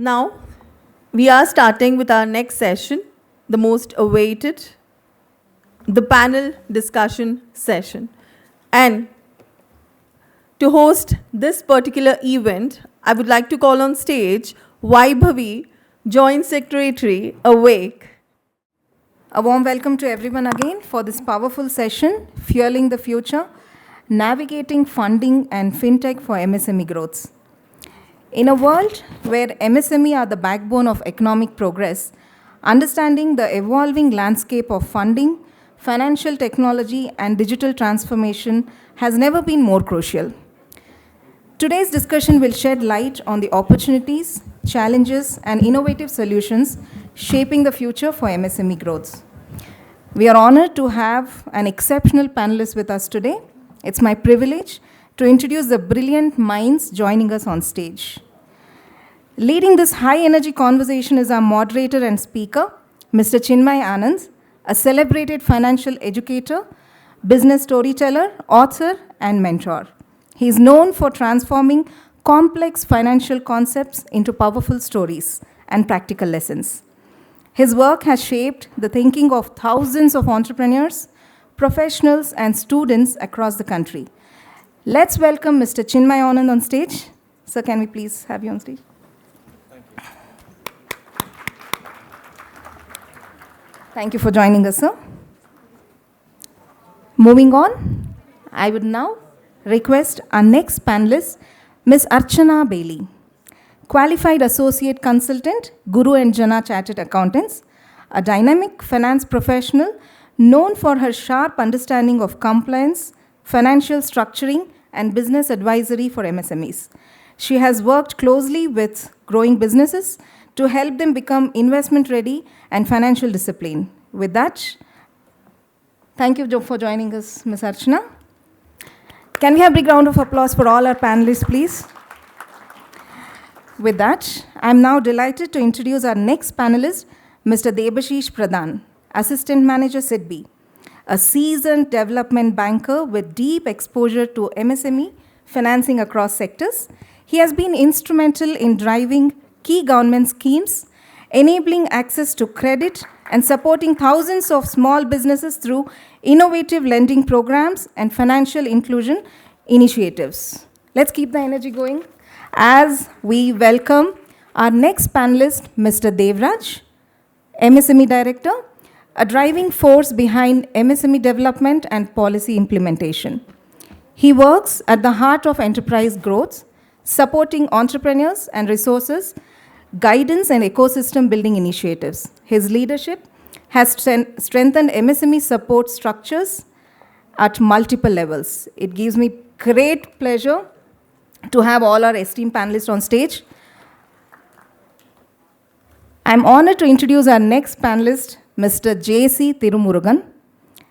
Now, we are starting with our next session, the most awaited, the panel discussion session. And to host this particular event, I would like to call on stage Vaibhavi, Joint Secretary, Awake. A warm welcome to everyone again for this powerful session, Fueling the Future, Navigating Funding and Fintech for MSME Growth. In a world where MSME are the backbone of economic progress, understanding the evolving landscape of funding, financial technology, and digital transformation has never been more crucial. Today's discussion will shed light on the opportunities, challenges, and innovative solutions shaping the future for MSME growth. We are honored to have an exceptional panelist with us today. It's my privilege to introduce the brilliant minds joining us on stage. Leading this high-energy conversation is our moderator and speaker, Mr. Chinmay Anand, a celebrated financial educator, business storyteller, author, and mentor. He is known for transforming complex financial concepts into powerful stories and practical lessons. His work has shaped the thinking of thousands of entrepreneurs, professionals, and students across the country. Let's welcome Mr. Chinmay Anand on stage. Sir, can we please have you on stage? Thank you. Thank you for joining us, sir. Moving on, I would now request our next panelist, Ms. Archana Bailey, Qualified Associate Consultant, Guru and Jana Chartered Accountants, a dynamic finance professional known for her sharp understanding of compliance, financial structuring, and business advisory for MSMEs. She has worked closely with growing businesses to help them become investment ready and financial discipline. With that, thank you for joining us, Ms. Archana. Can we have a big round of applause for all our panelists, please? With that, I'm now delighted to introduce our next panelist, Mr. Debashish Pradhan, Assistant Manager, SIDBI, a seasoned development banker with deep exposure to MSME financing across sectors. He has been instrumental in driving key government schemes, enabling access to credit, and supporting thousands of small businesses through innovative lending programs and financial inclusion initiatives. Let's keep the energy going as we welcome our next panelist, Mr. Devraj, MSME Director, a driving force behind MSME development and policy implementation. He works at the heart of enterprise growth, supporting entrepreneurs and resources, guidance and ecosystem building initiatives. His leadership has strengthened MSME support structures at multiple levels. It gives me great pleasure to have all our esteemed panelists on stage. I'm honored to introduce our next panelist, Mr. J.C. Tumurugan,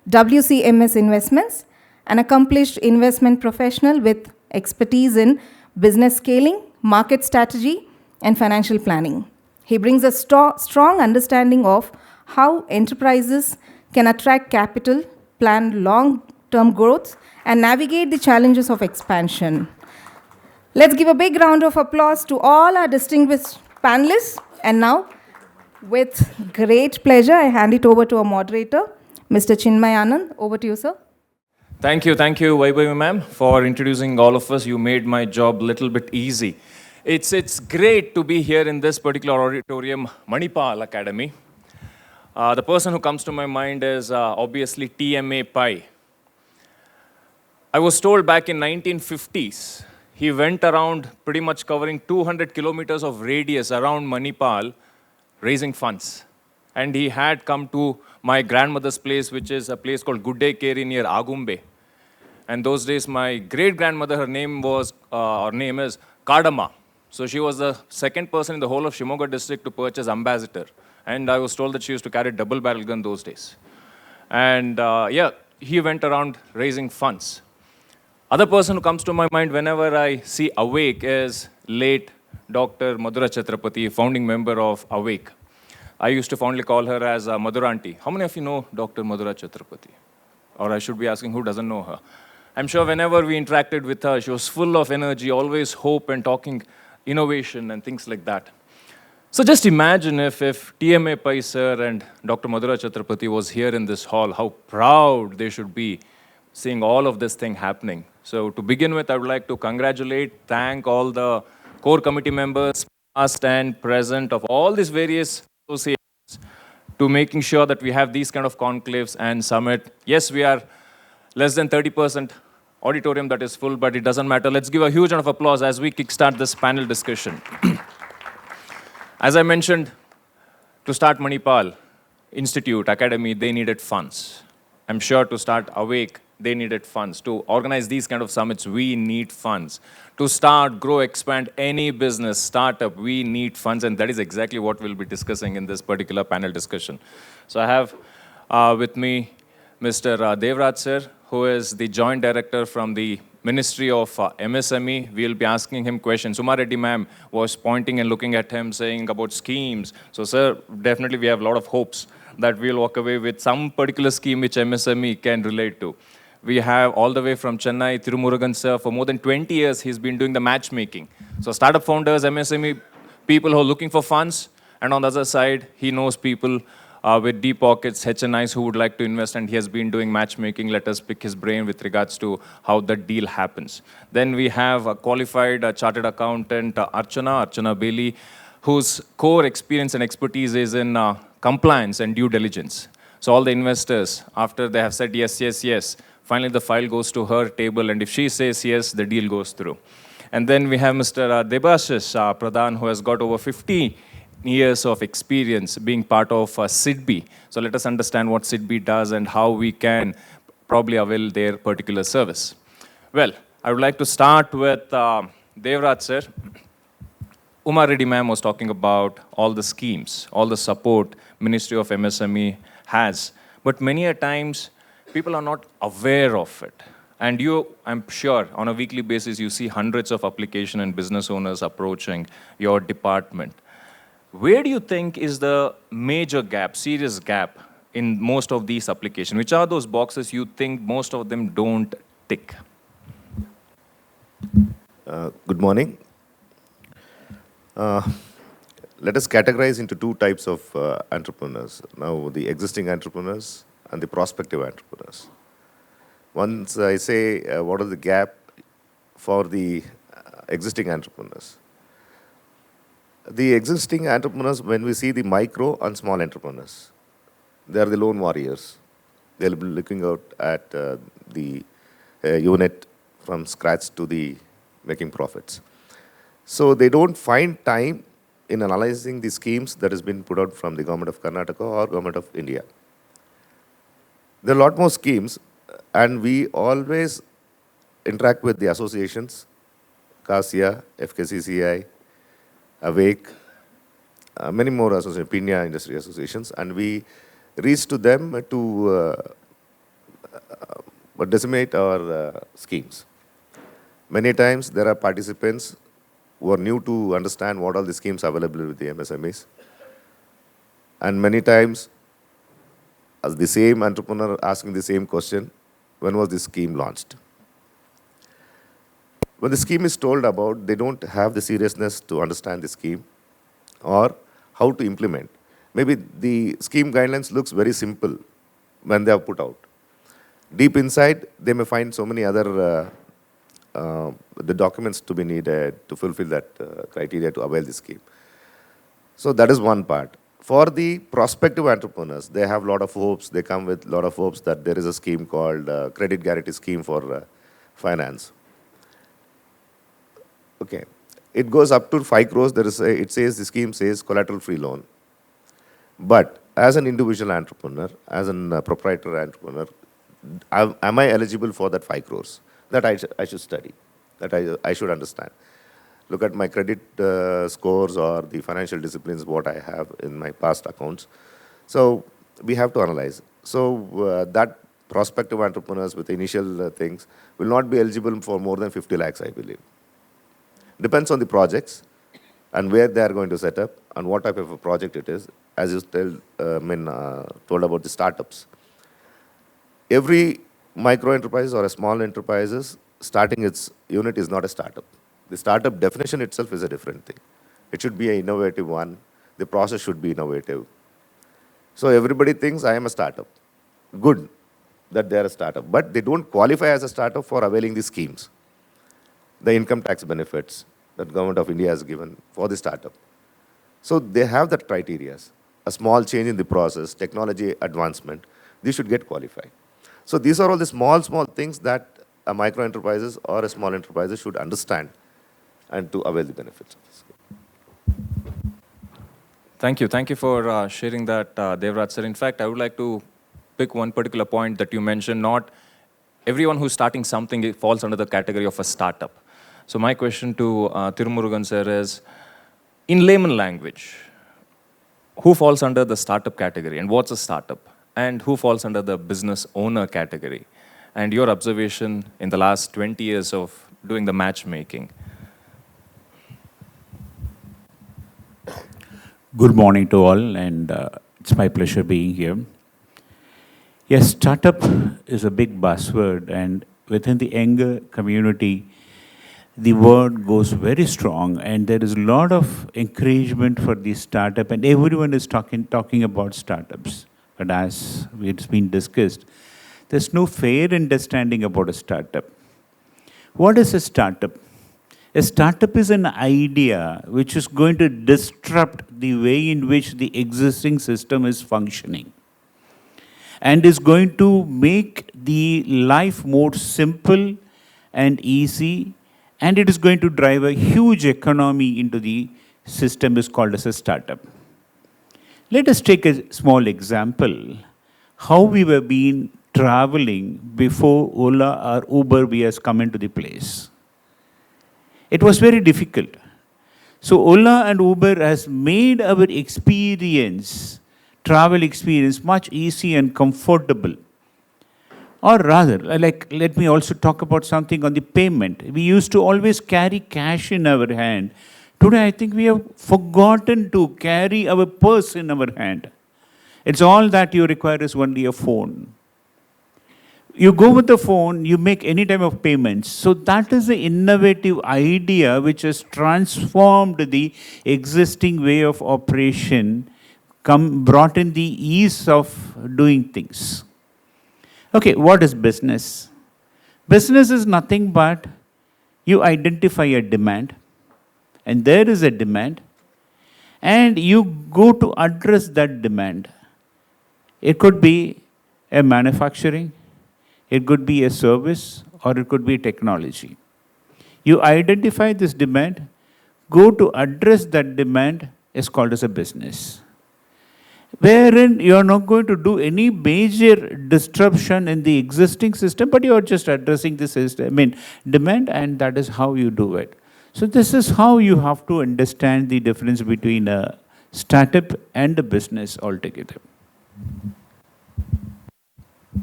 WCMS Investments, an accomplished investment professional with expertise in business scaling, market strategy, and financial planning. He brings a strong understanding of how enterprises can attract capital, plan long-term growth, and navigate the challenges of expansion. Let's give a big round of applause to all our distinguished panelists. And now, with great pleasure, I hand it over to our moderator, Mr. Chinmay Anand. Over to you, sir. Thank you, Vaibhavi ma'am, for introducing all of us. You made my job a little bit easy. It's great to be here in this particular auditorium, Manipal Academy. The person who comes to my mind is obviously TMA Pai. I was told back in 1950s, he went around pretty much covering 200 kilometers of radius around Manipal, raising funds. And he had come to my grandmother's place, which is a place called Gudde Keri near Agumbe. And those days, my great-grandmother, her name is Kadama. So she was the second person in the whole of Shimoga district to purchase Ambassador. And I was told that she used to carry a double-barrel gun those days. And he went around raising funds. Other person who comes to my mind whenever I see Awake is late Dr. Madhura Chhatrapati, founding member of Awake. I used to fondly call her as Madhura Auntie. How many of you know Dr. Madhura Chhatrapati? Or I should be asking who doesn't know her. I'm sure whenever we interacted with her, she was full of energy, always hope and talking innovation and things like that. So just imagine if TMA Pai sir and Dr. Madhura Chaturpati was here in this hall, how proud they should be seeing all of this thing happening. So to begin with, I would like to congratulate, thank all the core committee members, past and present of all these various associations to making sure that we have these kind of conclaves and summit. Yes, we are less than 30% auditorium that is full, but it doesn't matter. Let's give a huge round of applause as we kickstart this panel discussion. As I mentioned, to start Manipal Institute, Academy, they needed funds. I'm sure to start Awake, they needed funds. To organize these kind of summits, we need funds. To start, grow, expand any business, startup, we need funds, and that is exactly what we'll be discussing in this particular panel discussion. So I have with me Mr. Devraj sir, who is the Joint Director from the Ministry of MSME. We'll be asking him questions. Uma Reddy ma'am was pointing and looking at him, saying about schemes. So, sir, definitely we have a lot of hopes that we'll walk away with some particular scheme which MSME can relate to. We have all the way from Chennai, Tumurugan sir, for more than 20 years, he's been doing the matchmaking. So, startup founders, MSME, people who are looking for funds, and on the other side, he knows people with deep pockets, HNIs who would like to invest, and he has been doing matchmaking. Let us pick his brain with regards to how the deal happens. Then we have a qualified chartered accountant, Archana Bailey, whose core experience and expertise is in compliance and due diligence. So all the investors, after they have said yes, yes, yes, finally the file goes to her table, and if she says yes, the deal goes through. And then we have Mr. Debashish Pradhan, who has got over 50 years of experience being part of SIDBI. So let us understand what SIDBI does and how we can probably avail their particular service. Well, I would like to start with Devraj sir. Uma Reddy ma'am was talking about all the schemes, all the support Ministry of MSME has. But many a times, people are not aware of it. And you, I'm sure, on a weekly basis, you see hundreds of application and business owners approaching your department. Where do you think is the major gap, serious gap in most of these applications? Which are those boxes you think most of them don't tick? Good morning. Let us categorize into two types of entrepreneurs. Now, the existing entrepreneurs and the prospective entrepreneurs. Once I say what is the gap for the existing entrepreneurs. The existing entrepreneurs, when we see the micro and small entrepreneurs, they are the lone warriors. They'll be looking out at the unit from scratch to the making profits. So they don't find time in analyzing the schemes that has been put out from the government of Karnataka or government of India. There are a lot more schemes, and we always interact with the associations, CASIA, FKCCI, Awake, many more associations, Pinya industry associations, and we reach to them to disseminate our schemes. Many times there are participants who are new to understand what are the schemes available with the MSMEs. And many times, as the same entrepreneur asking the same question, when was this scheme launched? When the scheme is told about, they don't have the seriousness to understand the scheme or how to implement. Maybe the scheme guidelines looks very simple when they are put out. Deep inside, they may find so many other the documents to be needed to fulfill that criteria to avail the scheme. So that is one part. For the prospective entrepreneurs, they have a lot of hopes. They come with a lot of hopes that there is a scheme called Credit Guarantee Scheme for Finance. Okay, it goes up to 5 crores. It says, the scheme says collateral-free loan. But as an individual entrepreneur, as a proprietor entrepreneur, am I eligible for that 5 crores? That I should study, that I should understand. Look at my credit scores or the financial disciplines, what I have in my past accounts. So we have to analyze. So that prospective entrepreneurs with initial things will not be eligible for more than 50 lakhs, I believe. Depends on the projects and where they are going to set up and what type of a project it is. As you told about the startups. Every micro enterprise or a small enterprises starting its unit is not a startup. The startup definition itself is a different thing. It should be an innovative one the process should be innovative. So everybody thinks I am a startup. Good that they are a startup, but they don't qualify as a startup for availing these schemes, the income tax benefits that government of India has given for the startup. So they have that criteria. A small change in the process, technology advancement, these should get qualified. So these are all the small things that a micro enterprises or a small enterprises should understand and to avail the benefits of this. Thank you for sharing that, Devraj sir. In fact, I would like to pick one particular point that you mentioned. Not everyone who's starting something falls under the category of a startup. So my question to Tumurugan sir is, in layman language, who falls under the startup category and what's a startup? And who falls under the business owner category? And your observation in the last 20 years of doing the matchmaking. Good morning to all, and it's my pleasure being here. Yes, startup is a big buzzword, and within the younger community, the word goes very strong, and there is a lot of encouragement for the startup, and everyone is talking about startups. But as it's been discussed, there's no fair understanding about a startup. What is a startup? A startup is an idea which is going to disrupt the way in which the existing system is functioning and is going to make the life more simple and easy, and it is going to drive a huge economy into the system is called as a startup. Let us take a small example, how we were been traveling before Ola or Uber has come into the place. It was very difficult. So Ola and Uber has made our experience, travel experience, much easy and comfortable. Or rather, let me also talk about something on the payment. We used to always carry cash in our hand. Today, I think we have forgotten to carry our purse in our hand. It's all that you require is only a phone. You go with the phone, you make any type of payments. So that is the innovative idea which has transformed the existing way of operation, brought in the ease of doing things. Okay, what is business? Business is nothing but you identify a demand, and there is a demand, and you go to address that demand. It could be a manufacturing, it could be a service, or it could be technology. You identify this demand, go to address that demand is called as a business. Wherein you are not going to do any major disruption in the existing system, but you are just addressing the system, demand, and that is how you do it. So this is how you have to understand the difference between a startup and a business altogether.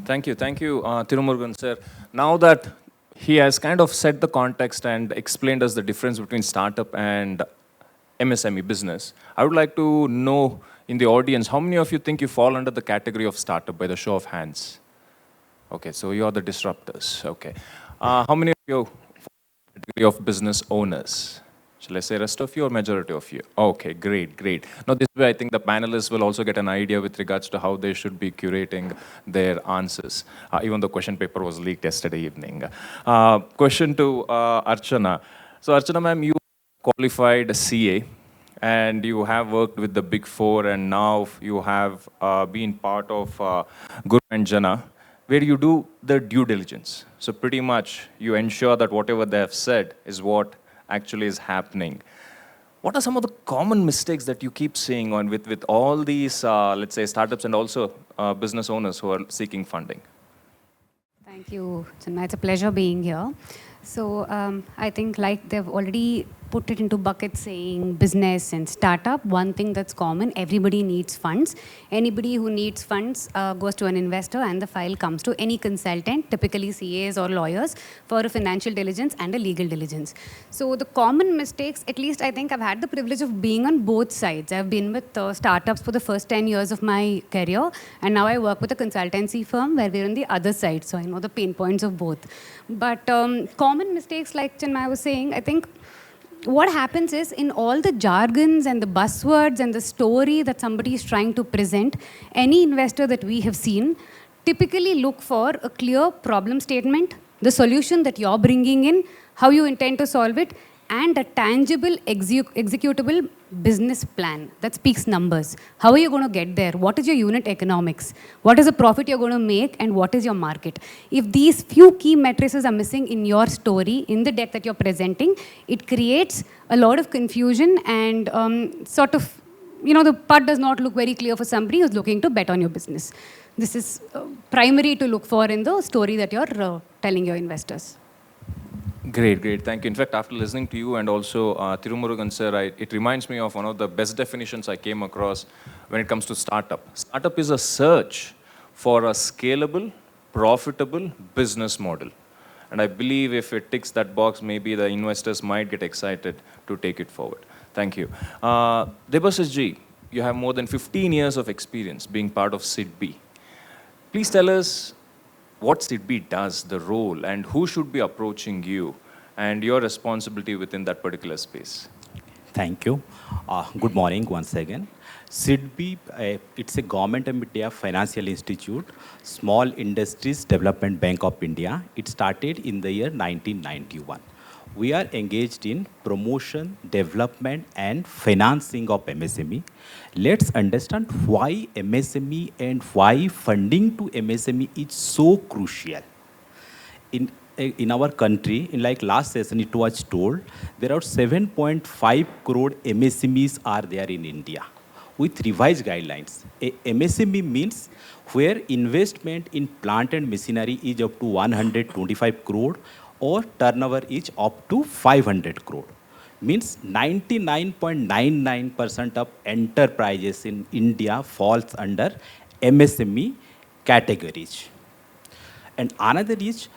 Thank you, Tumurugan sir. Now that he has kind of set the context and explained us the difference between startup and MSME business, I would like to know in the audience, how many of you think you fall under the category of startup by the show of hands? Okay, so you are the disruptors. Okay. How many of you fall under the category of business owners? Shall I say rest of you or majority of you? Okay, great. Now this way I think the panelists will also get an idea with regards to how they should be curating their answers. Even the question paper was leaked yesterday evening. Question to Archana. So Archana ma'am, you qualified CA and you have worked with the Big Four, and now you have been part of Guru and Jana, where you do the due diligence. So pretty much you ensure that whatever they have said is what actually is happening. What are some of the common mistakes that you keep seeing on with all these, let's say, startups and also business owners who are seeking funding? Thank you, Chinmay. It's a pleasure being here. So I think like they've already put it into buckets saying business and startup. One thing that's common, everybody needs funds. Anybody who needs funds goes to an investor and the file comes to any consultant, typically CAs or lawyers, for a financial diligence and a legal diligence. So the common mistakes, at least I think I've had the privilege of being on both sides. I've been with startups for the first 10 years of my career, and now I work with a consultancy firm where we're on the other side, so I know the pain points of both. But common mistakes, like Chinmay was saying, I think what happens is in all the jargons and the buzzwords and the story that somebody is trying to present, any investor that we have seen typically look for a clear problem statement, the solution that you're bringing in, how you intend to solve it, and a tangible executable business plan that speaks numbers. How are you going to get there? What is your unit economics? What is the profit you're going to make, and what is your market? If these few key metrics are missing in your story, in the deck that you're presenting, it creates a lot of confusion and sort of, the putt does not look very clear for somebody who's looking to bet on your business. This is primary to look for in the story that you're telling your investors. Great, great. Thank you. In fact, after listening to you and also Tumurugan sir, it reminds me of one of the best definitions I came across when it comes to startup. Startup is a search for a scalable, profitable business model. And I believe if it ticks that box, maybe the investors might get excited to take it forward. Thank you. Debashish ji, you have more than 15 years of experience being part of SIDBI. Please tell us what SIDBI does, the role, and who should be approaching you, and your responsibility within that particular space. Thank you. Good morning once again. SIDBI, it's a Government of India financial institute, Small Industries Development Bank of India. It started in the year 1991. We are engaged in promotion, development, and financing of MSME. Let's understand why MSME and why funding to MSME is so crucial. In our country, in like last session, it was told, there are 7.5 crore MSMEs are there in India with revised guidelines. A MSME means where investment in plant and machinery is up to 125 crore or turnover is up to 500 crore. Means 99.99% of enterprises in India falls under MSME categories. And another is,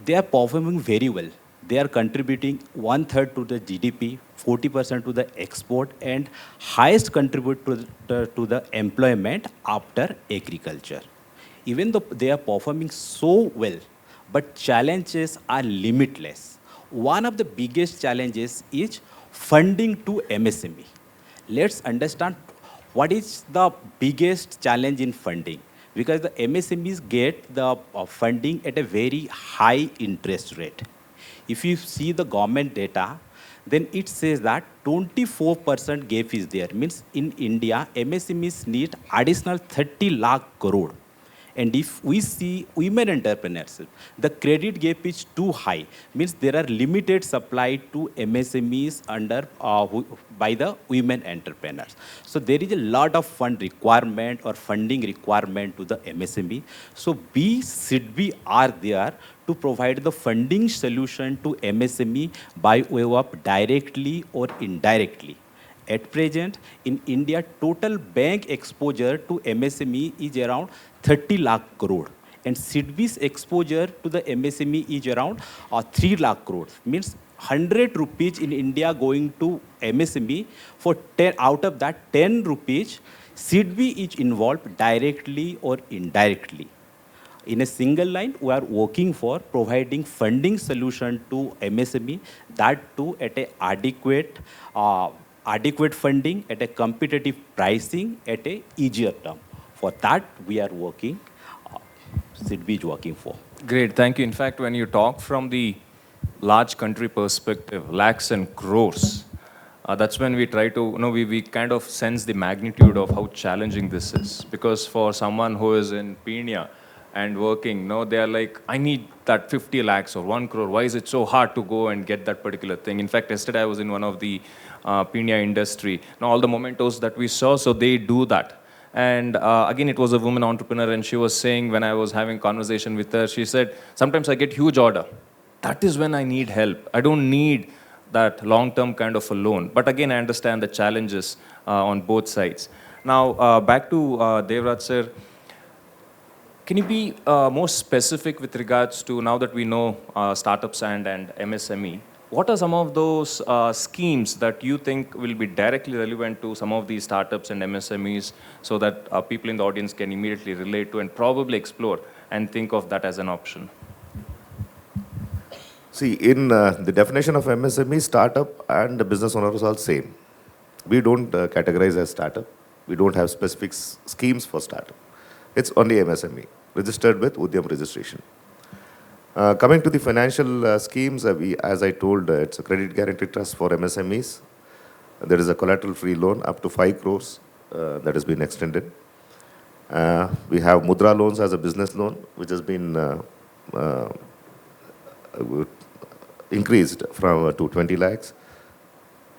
they are performing very well. They are contributing 1/3 to the GDP, 40% to the export, and highest contribute to the employment after agriculture. Even though they are performing so well, but challenges are limitless. One of the biggest challenges is funding to MSME. Let's understand what is the biggest challenge in funding. Because the MSMEs get the funding at a very high interest rate. If you see the government data, then it says that 24% gap is there. Means in India, MSMEs need additional 30 lakh crore. And if we see women entrepreneurs, the credit gap is too high. Means there are limited supply to MSMEs by the women entrepreneurs. So there is a lot of fund requirement or funding requirement to the MSME. So SIDBI are there to provide the funding solution to MSME by way of directly or indirectly. At present, in India, total bank exposure to MSME is around 30 lakh crore. And SIDBI's exposure to the MSME is around 3 lakh crore. Means 100 rupees in India going to MSME, for 10, out of that 10 rupees, SIDBI is involved directly or indirectly. In a single line, we are working for providing funding solution to MSME, that too at a adequate funding, at a competitive pricing, at a easier term. For that, we are working, SIDBI is working for. Great, thank you. In fact, when you talk from the large country perspective, lakhs and crores, that's when we try to, we kind of sense the magnitude of how challenging this is. Because for someone who is in Pune and working, they are like, I need that 50 lakhs or 1 crore. Why is it so hard to go and get that particular thing? In fact, yesterday I was in one of the Pune industry. All the mementos that we saw, so they do that. And again, it was a woman entrepreneur, and she was saying, when I was having conversation with her, she said, sometimes I get huge order. That is when I need help. I don't need that long-term kind of a loan. But again, I understand the challenges on both sides. Now, back to Devraj sir. Can you be more specific with regards to, now that we know startups and MSME, what are some of those schemes that you think will be directly relevant to some of these startups and MSMEs, so that people in the audience can immediately relate to and probably explore and think of that as an option? See, in the definition of MSME, startup and the business owner is all same. We don't categorize as startup. We don't have specific schemes for startup. It's only MSME, registered with Udyam registration. Coming to the financial schemes, as I told, it's a credit guarantee trust for MSMEs. There is a collateral-free loan up to 5 crores that has been extended. We have Mudra loans as a business loan, which has been increased from to 20 lakhs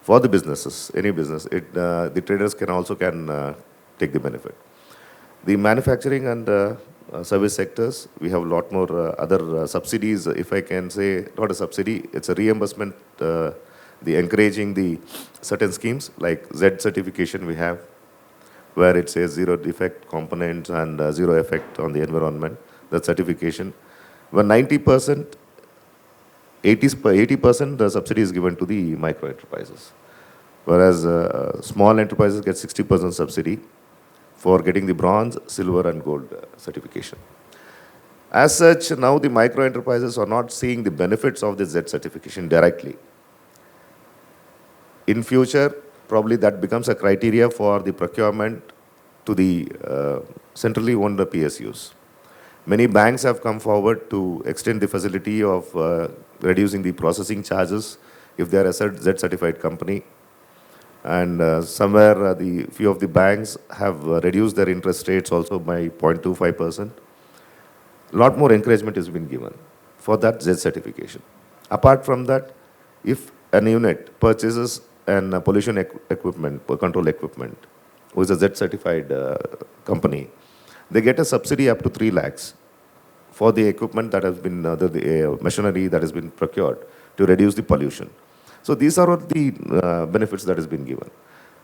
for the businesses, any business. The traders can take the benefit. The manufacturing and service sectors, we have a lot more other subsidies, if I can say, not a subsidy, it's a reimbursement, the encouraging the certain schemes like Z certification we have, where it says zero defect components and zero effect on the environment, that certification. When 80% the subsidy is given to the micro enterprises, whereas small enterprises get 60% subsidy for getting the bronze, silver and gold certification. As such, now the micro enterprises are not seeing the benefits of the Z certification directly. In future, probably that becomes a criteria for the procurement to the centrally owned PSUs. Many banks have come forward to extend the facility of reducing the processing charges if they are a Z-certified company. And somewhere the few of the banks have reduced their interest rates also by 0.25%. A lot more encouragement has been given for that Z certification. Apart from that, if an unit purchases an pollution equipment, control equipment, who is a Z-certified company, they get a subsidy up to 3 lakhs for the equipment that has been, the machinery that has been procured to reduce the pollution. So these are all the benefits that has been given.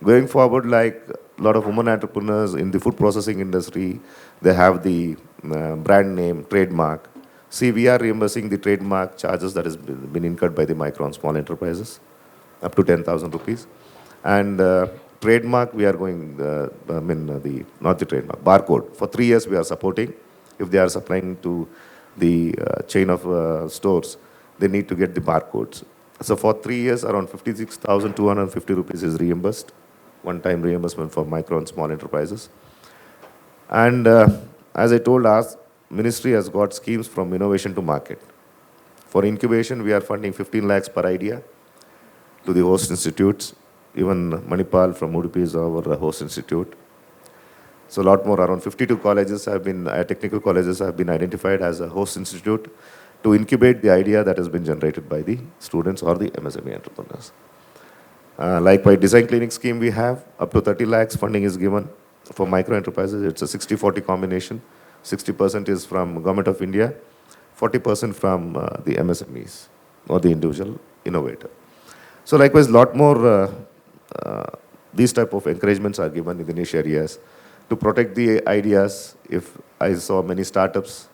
Going forward, like a lot of women entrepreneurs in the food processing industry, they have the brand name, trademark. See, we are reimbursing the trademark charges that has been incurred by the micro and small enterprises, up to 10,000 rupees. And trademark, we are going, not the trademark, barcode. For 3 years, we are supporting. If they are supplying to the chain of stores, they need to get the barcodes. So for 3 years, around 56,250 rupees is reimbursed, one-time reimbursement for micro and small enterprises. And as I told, our ministry has got schemes from innovation to market. For incubation, we are funding 15 lakhs per idea to the host institutes. Even Manipal from Udupi is our host institute. So a lot more, around 52 colleges have been, technical colleges have been identified as a host institute to incubate the idea that has been generated by the students or the MSME entrepreneurs. Likewise, design clinic scheme we have, up to 30 lakhs funding is given for micro enterprises. It's a 60-40 combination. 60% is from Government of India, 40% from the MSMEs or the individual innovator. So likewise, a lot more these type of encouragements are given in the niche areas to protect the ideas. If I saw many startups,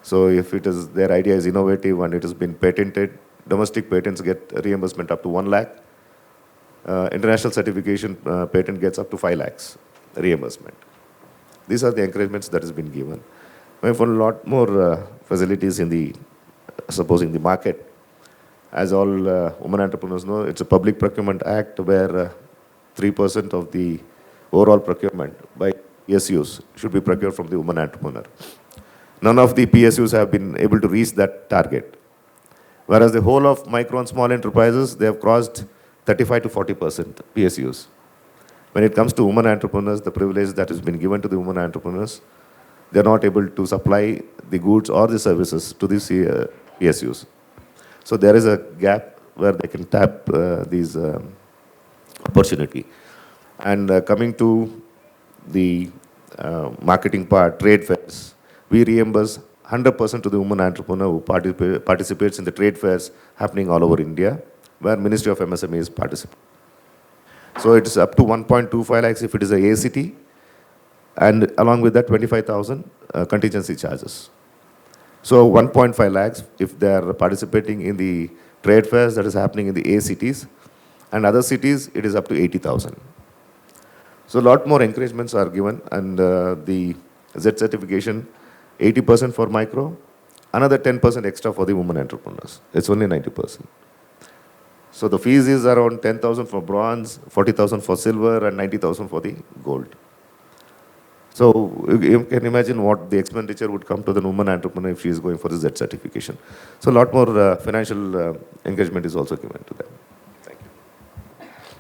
so if it is, their idea is innovative and it has been patented, domestic patents get reimbursement up to 1 lakh. International certification patent gets up to 5 lakhs reimbursement. These are the encouragements that has been given. We have a lot more facilities in the, suppose in the market. As all women entrepreneurs know, it's a public procurement act where 3% of the overall procurement by PSUs should be procured from the woman entrepreneur. None of the PSUs have been able to reach that target. Whereas the whole of micro and small enterprises, they have crossed 35 to 40% PSUs. When it comes to women entrepreneurs, the privilege that has been given to the women entrepreneurs, they are not able to supply the goods or the services to these PSUs. So there is a gap where they can tap these opportunity. And coming to the marketing part, trade fairs, we reimburse 100% to the woman entrepreneur who participates in the trade fairs happening all over India, where Ministry of MSMEs participates. So it's up to 1.25 lakhs if it is a ACT, and along with that 25,000 contingency charges. So 1.5 lakhs if they are participating in the trade fairs that is happening in the A cities, and other cities it is up to 80,000. So a lot more encouragements are given, and the Z certification, 80% for micro another 10% extra for the women entrepreneurs. It's only 90%. So the fees is around 10,000 for bronze, 40,000 for silver, and 90,000 for the gold. So you can imagine what the expenditure would come to the woman entrepreneur if she is going for the Z certification. So a lot more financial engagement is also given to them. Thank you.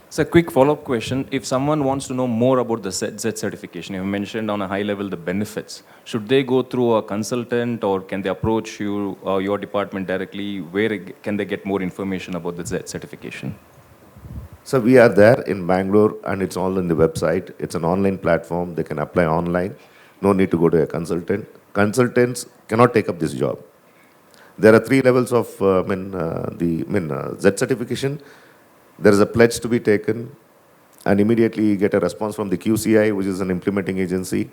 So a quick follow-up question. If someone wants to know more about the Z certification, you mentioned on a high level the benefits. Should they go through a consultant or can they approach you or your department directly? Where can they get more information about the Z certification? So we are there in Bangalore and it's all on the website. It's an online platform. They can apply online. No need to go to a consultant. Consultants cannot take up this job. There are 3 levels of Z certification. There is a pledge to be taken and immediately you get a response from the QCI, which is an implementing agency.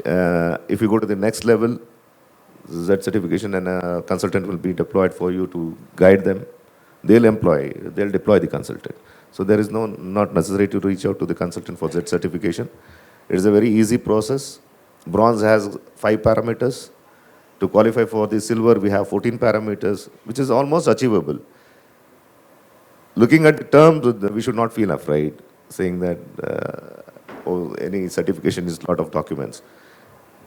If you go to the next level, Z certification and a consultant will be deployed for you to guide them. They'll deploy the consultant. So there is not necessary to reach out to the consultant for Z certification. It is a very easy process. Bronze has 5 parameters. To qualify for the silver, we have 14 parameters, which is almost achievable. Looking at the terms, we should not feel afraid, saying that any certification is a lot of documents.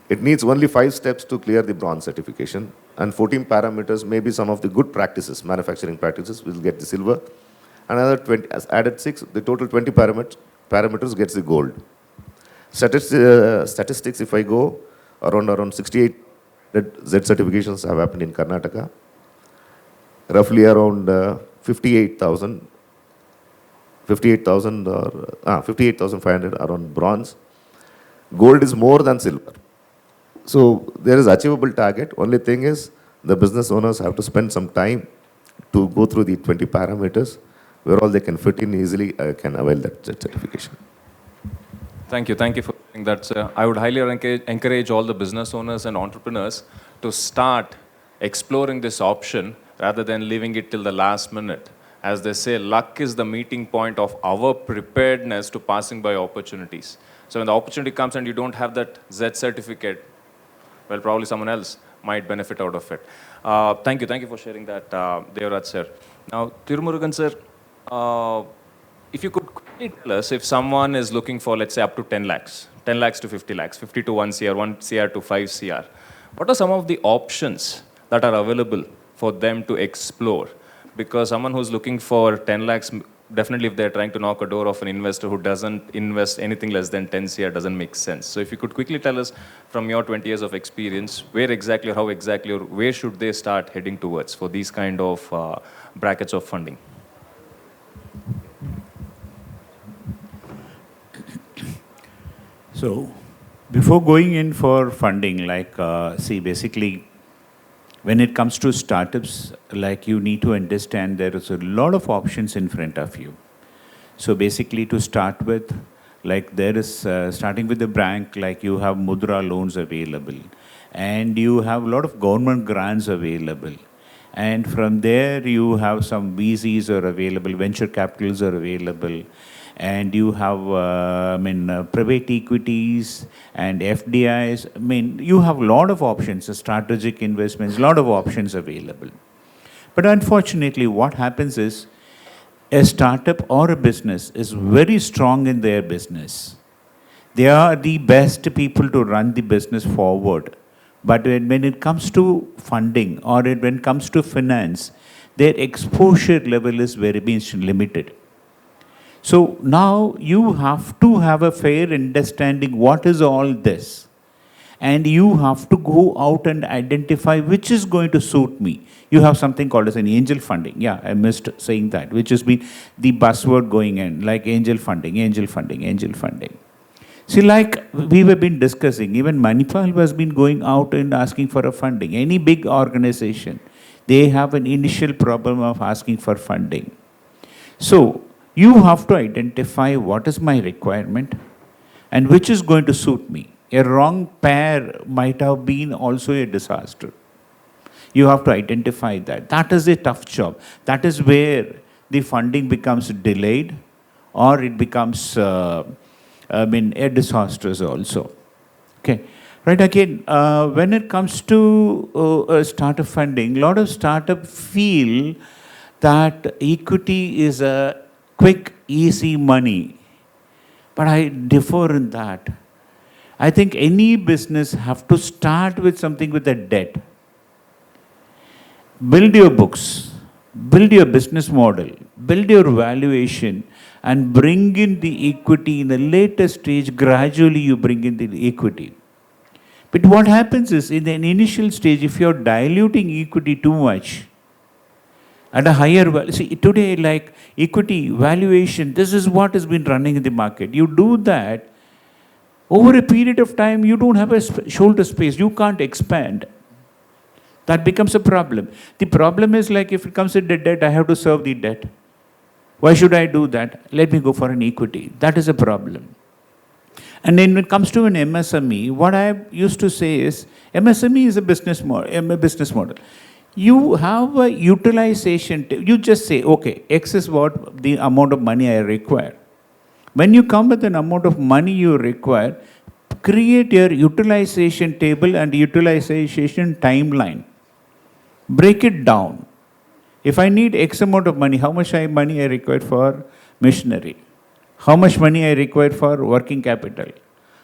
It needs only 5 steps to clear the bronze certification, and 14 parameters, maybe some of the good practices, manufacturing practices, will get the silver. Another 20, as added 6, the total 20 parameters gets the gold. Statistics, if I go, around 68 Z certifications have happened in Karnataka. Roughly around 58,500 are on bronze. Gold is more than silver. So there is achievable target. Only thing is the business owners have to spend some time to go through the 20 parameters where all they can fit in easily can avail that certification. Thank you for doing that, sir. I would highly encourage all the business owners and entrepreneurs to start exploring this option rather than leaving it till the last minute. As they say, luck is the meeting point of our preparedness to passing by opportunities. So when the opportunity comes and you don't have that Z certificate, well, probably someone else might benefit out of it. Thank you for sharing that, Devraj sir. Now, Tumurugan sir, if you could quickly tell us if someone is looking for, let's say, up to 10 lakhs to 50 lakhs, 50 to 1 CR, 1 CR to 5 CR, what are some of the options that are available for them to explore? Because someone who's looking for 10 lakhs, definitely if they're trying to knock a door of an investor who doesn't invest anything less than 10 CR doesn't make sense. So if you could quickly tell us from your 20 years of experience, where exactly or how exactly or where should they start heading towards for these kind of brackets of funding? So before going in for funding, basically, when it comes to startups, you need to understand there is a lot of options in front of you. So basically, to start with, there is, starting with the bank, you have Mudra loans available, and you have a lot of government grants available. And from there, you have some VCs are available, venture capitals are available, and you have private equities and FDIs. You have a lot of options, strategic investments, a lot of options available. But unfortunately, what happens is a startup or a business is very strong in their business. They are the best people to run the business forward. But when it comes to funding or when it comes to finance, their exposure level is very much limited. So now you have to have a fair understanding what is all this. And you have to go out and identify which is going to suit me. You have something called as an angel funding. Yeah, I missed saying that, which has been the buzzword going in, like angel funding. See, we have been discussing, even Manipal has been going out and asking for a funding. Any big organization, they have an initial problem of asking for funding. So you have to identify what is my requirement and which is going to suit me. A wrong pair might have been also a disaster. You have to identify that. That is a tough job. That is where the funding becomes delayed or it becomes a disaster also. Okay. Right, again, when it comes to startup funding, a lot of startup feel that equity is a quick, easy money. But I differ in that. I think any business have to start with something with a debt. Build your books, build your business model, build your valuation, and bring in the equity in the later stage. Gradually, you bring in the equity. But what happens is, in an initial stage, if you're diluting equity too much, at a higher value, see, today, like equity, valuation, this is what has been running in the market. You do that, over a period of time, you don't have a shoulder space, you can't expand. That becomes a problem. The problem is, like, if it comes to the debt, I have to serve the debt. Why should I do that? Let me go for an equity. That is a problem. And then when it comes to an MSME, what I used to say is, MSME is a business model. You have a utilization, you just say, okay, X is what the amount of money I require. When you come with an amount of money you require, create your utilization table and utilization timeline. Break it down. If I need X amount of money, how much money I require for machinery? How much money I require for working capital?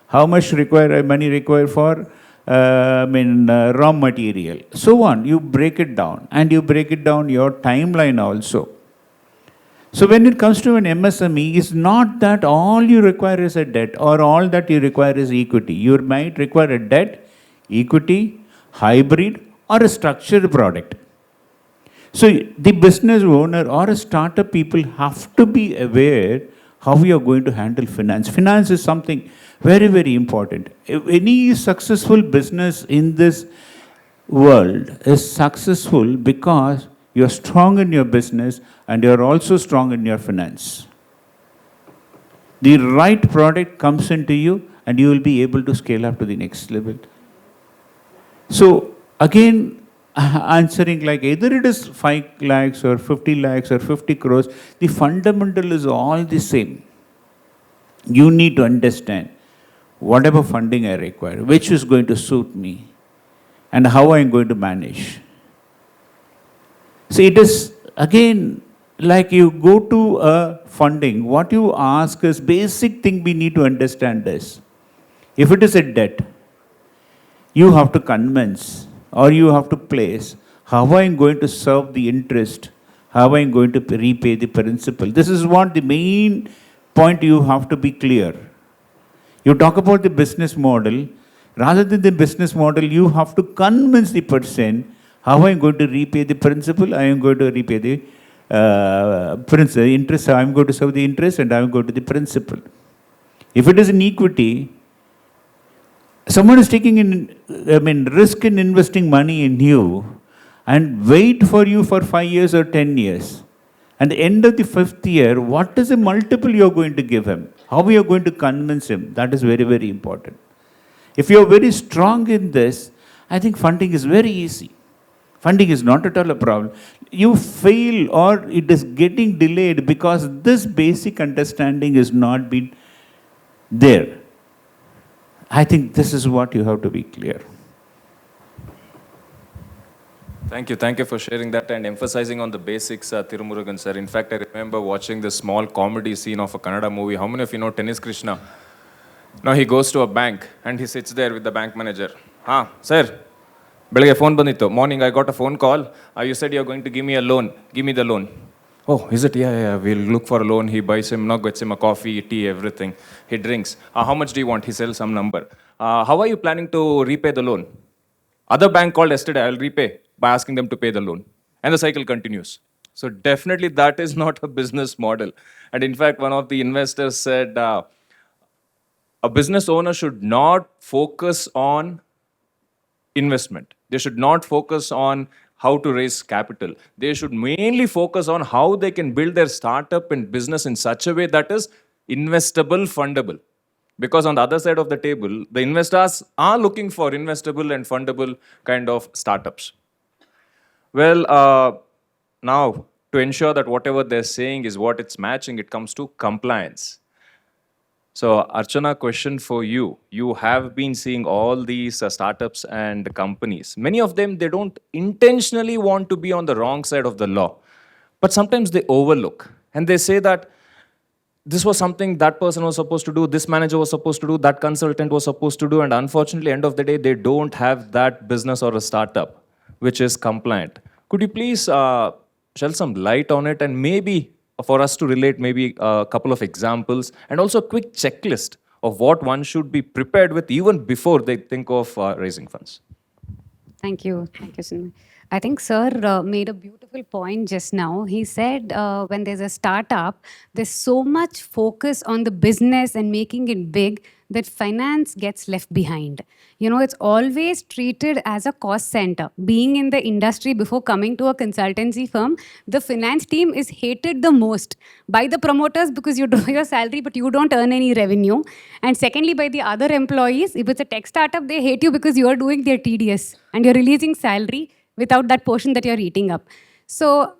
How much money required for raw material? So on. You break it down, and you break it down your timeline also. So when it comes to an MSME, it's not that all you require is a debt or all that you require is equity. You might require a debt, equity, hybrid, or a structured product. So the business owner or a startup people have to be aware how we are going to handle finance. Finance is something very, very important. Any successful business in this world is successful because you're strong in your business and you're also strong in your finance. The right product comes into you and you will be able to scale up to the next level. So again, answering, like, either it is 5 lakhs or 50 lakhs or 50 crores, the fundamental is all the same. You need to understand whatever funding I require, which is going to suit me, and how I am going to manage. See, it is, again, like you go to a funding, what you ask is, basic thing we need to understand is, if it is a debt, you have to convince or you have to place, how I am going to serve the interest, how I am going to repay the principal. This is what the main point you have to be clear. You talk about the business model, rather than the business model, you have to convince the person, how I am going to repay the principal, I am going to repay the interest, I am going to serve the interest, and I am going to the principal. If it is an equity, someone is taking risk in investing money in you and wait for you for 5 years or 10 years. At the end of the 5th year, what is the multiple you are going to give him? How are you going to convince him? That is very, very important. If you are very strong in this, I think funding is very easy. Funding is not at all a problem. You fail or it is getting delayed because this basic understanding is not been there. I think this is what you have to be clear. Thank you for sharing that and emphasizing on the basics, Tumurugan sir. In fact, I remember watching this small comedy scene of a Kannada movie. How many of you know Tennis Krishna? Now he goes to a bank and he sits there with the bank manager. Sir, ಬೆಳಗ್ಗೆ phone ಬಂದಿತ್ತು. Morning I got a phone call. You said you're going to give me a loan. Give me the loan. Oh, is it? Yeah, we'll look for a loan. He buys him, gets him a coffee, tea, everything. He drinks. How much do you want? He sells some number. How are you planning to repay the loan? Other bank called yesterday, I'll repay by asking them to pay the loan. And the cycle continues. So definitely that is not a business model. And in fact, one of the investors said, a business owner should not focus on investment. They should not focus on how to raise capital. They should mainly focus on how they can build their startup and business in such a way that is investable, fundable. Because on the other side of the table, the investors are looking for investable and fundable kind of startups. Well, now to ensure that whatever they're saying is what it's matching, it comes to compliance. So, Archana, question for you. You have been seeing all these startups and companies. Many of them, they don't intentionally want to be on the wrong side of the law, but sometimes they overlook and they say that this was something that person was supposed to do, this manager was supposed to do, that consultant was supposed to do, and unfortunately, end of the day, they don't have that business or a startup which is compliant. Could you please shed some light on it, and maybe for us to relate maybe a couple of examples and also a quick checklist of what one should be prepared with even before they think of raising funds? Thank you. Thank you, Sunil. I think Sir made a beautiful point just now. He said when there's a startup, there's so much focus on the business and making it big that finance gets left behind. You know, it's always treated as a cost center. Being in the industry before coming to a consultancy firm, the finance team is hated the most by the promoters because you draw your salary but you don't earn any revenue. And secondly, by the other employees, if it's a tech startup, they hate you because you are doing their TDS and you're releasing salary without that portion that you're eating up. So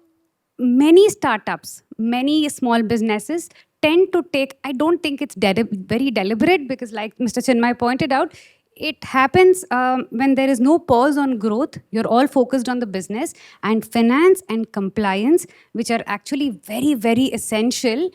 many startups, many small businesses tend to take, I don't think it's very deliberate because like Mr. Chinmay pointed out, it happens when there is no pause on growth. You're all focused on the business, and finance and compliance, which are actually very, very essential,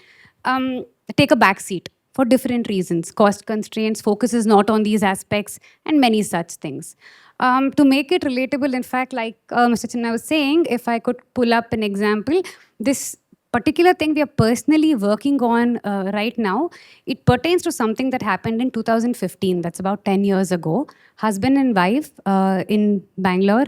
take a back seat for different reasons. Cost constraints, focus is not on these aspects, and many such things. To make it relatable, in fact, like Mr. Chinna was saying, if I could pull up an example, this particular thing we are personally working on right now, it pertains to something that happened in 2015. That's about 10 years ago. Husband and wife in Bangalore,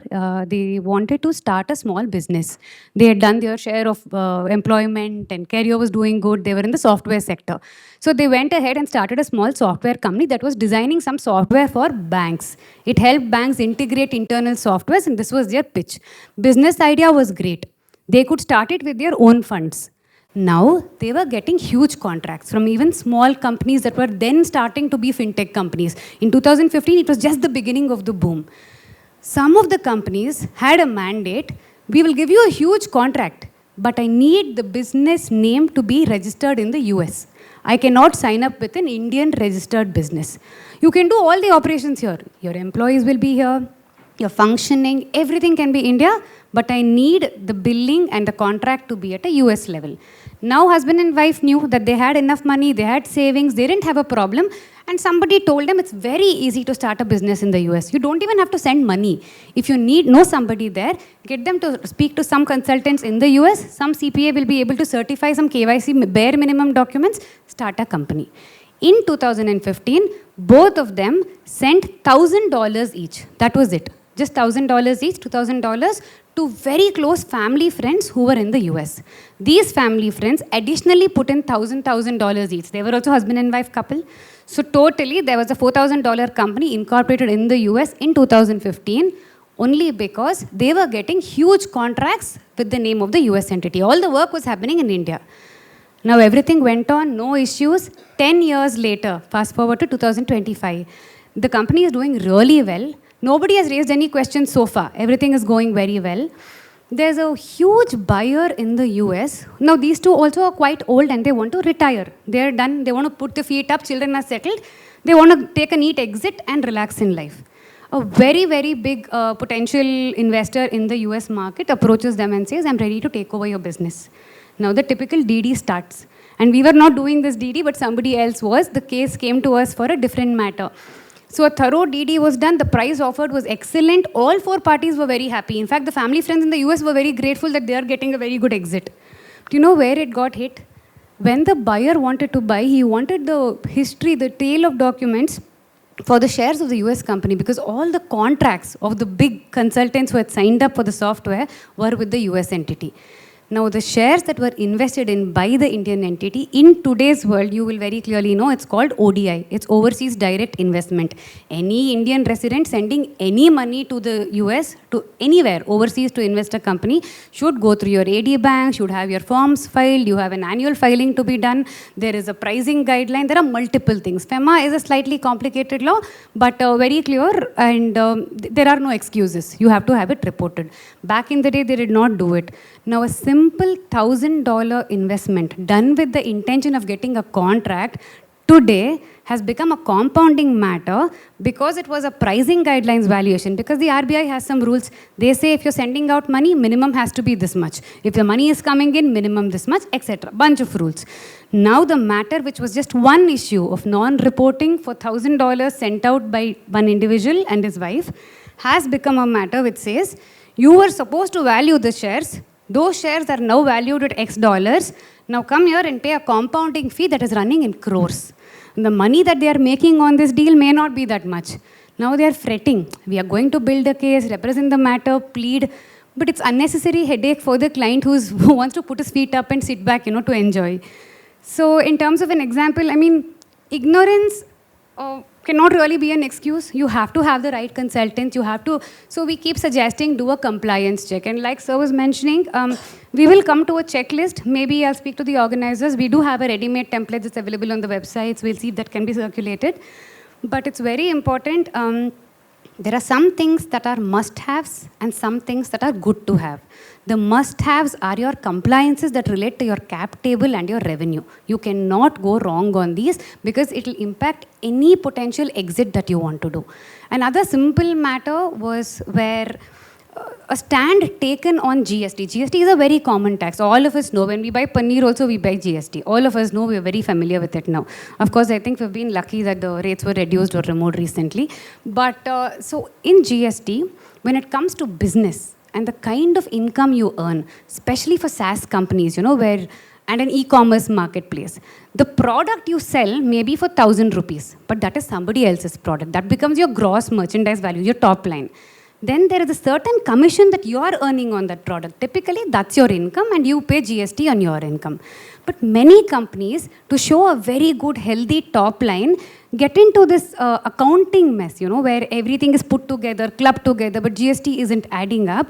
they wanted to start a small business. They had done their share of employment and career was doing good. They were in the software sector. So they went ahead and started a small software company that was designing some software for banks. It helped banks integrate internal softwares, and this was their pitch. Business idea was great. They could start it with their own funds. Now, they were getting huge contracts from even small companies that were then starting to be fintech companies. In 2015, it was just the beginning of the boom. Some of the companies had a mandate, we will give you a huge contract, but I need the business name to be registered in the US. I cannot sign up with an Indian registered business. You can do all the operations here. Your employees will be here, your functioning, everything can be India, but I need the billing and the contract to be at a US level. Now husband and wife knew that they had enough money, they had savings, they didn't have a problem, and somebody told them it's very easy to start a business in the US. You don't even have to send money. If you know somebody there, get them to speak to some consultants in the US, some CPA will be able to certify some KYC bare minimum documents, start a company. In 2015, both of them sent $1,000 each. That was it. Just $1,000 each, $2,000 to very close family friends who were in the US. These family friends additionally put in $1,000 each. They were also husband and wife couple. So totally, there was a $4,000 company incorporated in the US in 2015 only because they were getting huge contracts with the name of the US entity. All the work was happening in India. Now everything went on, no issues. 10 years later, fast forward to 2025, the company is doing really well. Nobody has raised any questions so far. Everything is going very well. There's a huge buyer in the US. Now, these two also are quite old and they want to retire. They're done. They want to put their feet up. Children are settled. They want to take a neat exit and relax in life. A very, very big potential investor in the US market approaches them and says, I'm ready to take over your business. Now, the typical DD starts. And we were not doing this DD, but somebody else was. The case came to us for a different matter. So a thorough DD was done. The price offered was excellent. All four parties were very happy. In fact, the family friends in the US were very grateful that they are getting a very good exit. Do you know where it got hit? When the buyer wanted to buy, he wanted the history, the tail of documents for the shares of the US company because all the contracts of the big consultants who had signed up for the software were with the US entity. Now, the shares that were invested in by the Indian entity, in today's world, you will very clearly know it's called ODI. It's Overseas Direct Investment. Any Indian resident sending any money to the US, to anywhere overseas to invest a company, should go through your AD bank, should have your forms filed, you have an annual filing to be done. There is a pricing guideline. There are multiple things. FEMA is a slightly complicated law, but very clear, and there are no excuses. You have to have it reported. Back in the day, they did not do it. Now, a simple $1,000 investment done with the intention of getting a contract today has become a compounding matter because it was a pricing guidelines valuation, because the RBI has some rules. They say if you're sending out money, minimum has to be this much. If your money is coming in, minimum this much, etc. Bunch of rules. Now the matter, which was just one issue of non-reporting for $1,000 sent out by one individual and his wife, has become a matter which says, you were supposed to value the shares. Those shares are now valued at X dollars. Now come here and pay a compounding fee that is running in crores. The money that they are making on this deal may not be that much. Now they are fretting. We are going to build a case, represent the matter, plead, but it's unnecessary headache for the client who wants to put his feet up and sit back, to enjoy. So in terms of an example, I mean, ignorance cannot really be an excuse. You have to have the right consultants. You have to. So we keep suggesting do a compliance check. And like Sir was mentioning, we will come to a checklist. Maybe I'll speak to the organizers. We do have a ready-made template that's available on the website. So we'll see if that can be circulated. But it's very important. There are some things that are must-haves and some things that are good to have. The must-haves are your compliances that relate to your cap table and your revenue. You cannot go wrong on these because it will impact any potential exit that you want to do. Another simple matter was where a stand taken on GST. GST is a very common tax. All of us know. When we buy paneer also, we buy GST. All of us know. We are very familiar with it now. Of course, I think we've been lucky that the rates were reduced or removed recently. But so in GST, when it comes to business and the kind of income you earn, especially for SaaS companies, where and an e-commerce marketplace, the product you sell may be for 1,000 rupees, but that is somebody else's product. That becomes your gross merchandise value, your top line. Then there is a certain commission that you are earning on that product. Typically, that's your income and you pay GST on your income. But many companies, to show a very good, healthy top line, get into this accounting mess, where everything is put together, clubbed together, but GST isn't adding up.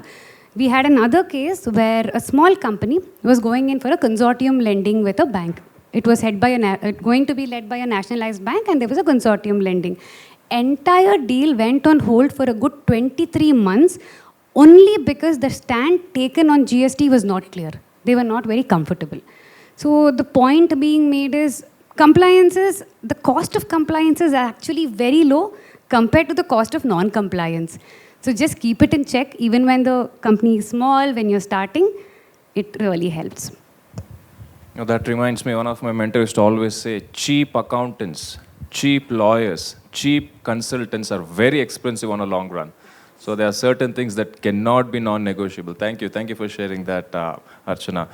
We had another case where a small company was going in for a consortium lending with a bank. It was going to be led by a nationalized bank, and there was a consortium lending. Entire deal went on hold for a good 23 months only because the stand taken on GST was not clear. They were not very comfortable. So the point being made is the cost of compliance is actually very low compared to the cost of non-compliance. So just keep it in check. Even when the company is small, when you're starting, it really helps. That reminds me, one of my mentors used to always say, cheap accountants, cheap lawyers, cheap consultants are very expensive on a long run. So there are certain things that cannot be non-negotiable. Thank you. Thank you for sharing that, Archana.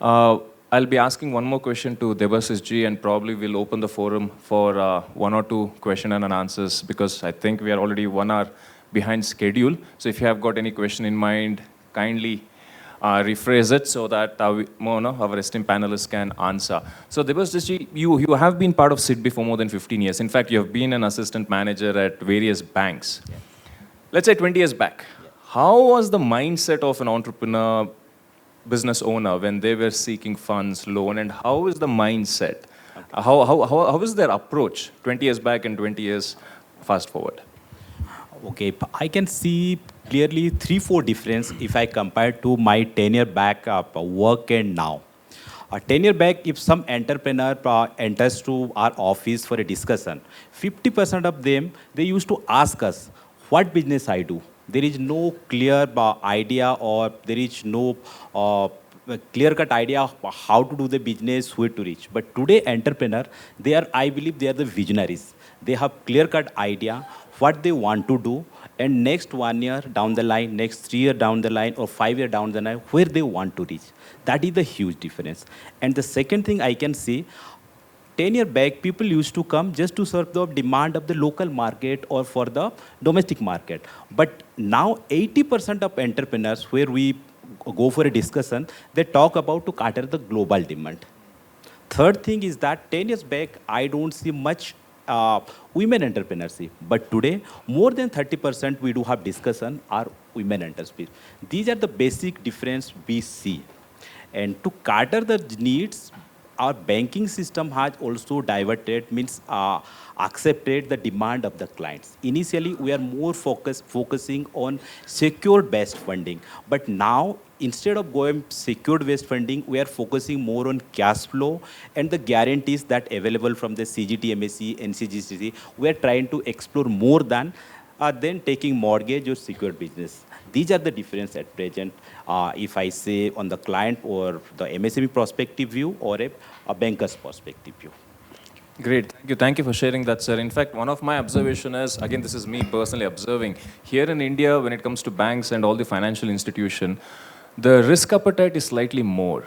I'll be asking one more question to Debashish ji, and probably we'll open the forum for one or two question and answers, because I think we are already 1 hour behind schedule. So if you have got any question in mind, kindly rephrase it so that our esteemed panelists can answer. So Debashish ji, you have been part of SIDBI for more than 15 years. In fact, you have been an assistant manager at various banks. Yeah. Let's say 20 years back. Yeah. How was the mindset of an entrepreneur, business owner, when they were seeking funds, loan, and how is the mindset? Okay. How is their approach 20 years back and 20 years fast forward? Okay, I can see clearly 3-4 difference if I compare to my 10-year back work and now. 10 years back, if some entrepreneur enters to our office for a discussion, 50% of them, they used to ask us, what business I do? There is no clear idea, or there is no clear-cut idea of how to do the business, where to reach. But today, entrepreneur, I believe they are the visionaries. They have clear-cut idea, what they want to do, and next 1 year down the line, next 3 years down the line, or 5 years down the line, where they want to reach. That is the huge difference. And the second thing I can see, 10 years back, people used to come just to serve the demand of the local market or for the domestic market. But now 80% of entrepreneurs, where we go for a discussion, they talk about to cater the global demand. Third thing is that 10 years back, I don't see much women entrepreneurship. But today, more than 30% we do have discussion are women entrepreneurs. These are the basic difference we see. And to cater the needs, our banking system has also diverted, means accepted the demand of the clients. Initially, we are more focusing on secure-based funding. But now, instead of going secured based funding, we are focusing more on cash flow and the guarantees that available from the CGT, MSE, NCGCC. We are trying to explore more than taking mortgage or secured business. These are the difference at present, if I say on the client or the MSME perspective view or a banker's perspective view. Great. Thank you. Thank you for sharing that, sir. In fact, one of my observation is, again, this is me personally observing, here in India, when it comes to banks and all the financial institution, the risk appetite is slightly more.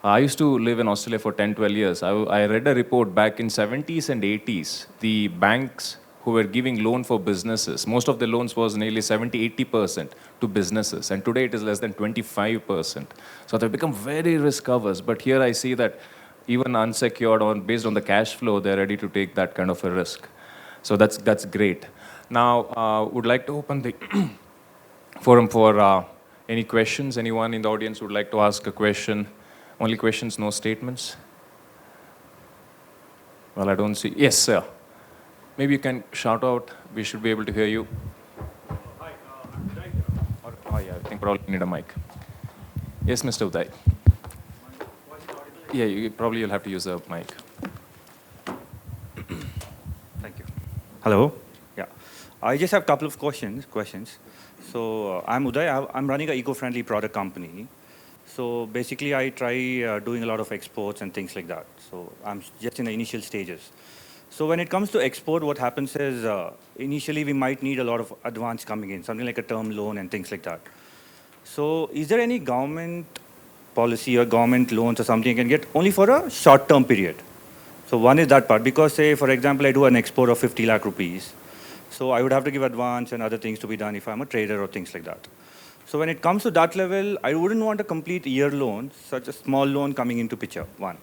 I used to live in Australia for 10, 12 years. I read a report back in 70s and 80s, the banks who were giving loan for businesses, most of the loans was nearly 70, 80% to businesses. And today it is less than 25%. So they've become very risk averse. But here I see that even unsecured or based on the cash flow, they're ready to take that kind of a risk. So that's great. Now, would like to open the forum for any questions. Anyone in the audience would like to ask a question? Only questions, no statements? Well, I don't see. Yes, sir. Maybe you can shout out. We should be able to hear you. Hi, oh, yeah, I think probably need a mic. Yes, Mr. Uday. Yeah, you'll have to use a mic. Thank you. Hello. Yeah, I just have a couple of questions. So I'm Uday. I'm running an eco-friendly product company. So basically, I try doing a lot of exports and things like that. So I'm just in the initial stages. So when it comes to export, what happens is initially we might need a lot of advance coming in, something like a term loan and things like that. So is there any government policy or government loans or something you can get only for a short-term period? So one is that part, because say, for example, I do an export of 50 lakh rupees. So I would have to give advance and other things to be done if I'm a trader or things like that. So when it comes to that level, I wouldn't want a complete year loan, such a small loan coming into picture, one.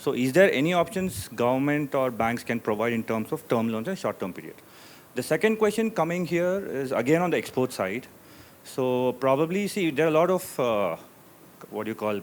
So is there any options government or banks can provide in terms of term loans and short-term period? The second question coming here is again on the export side. So probably, see, there are a lot of, what do you call,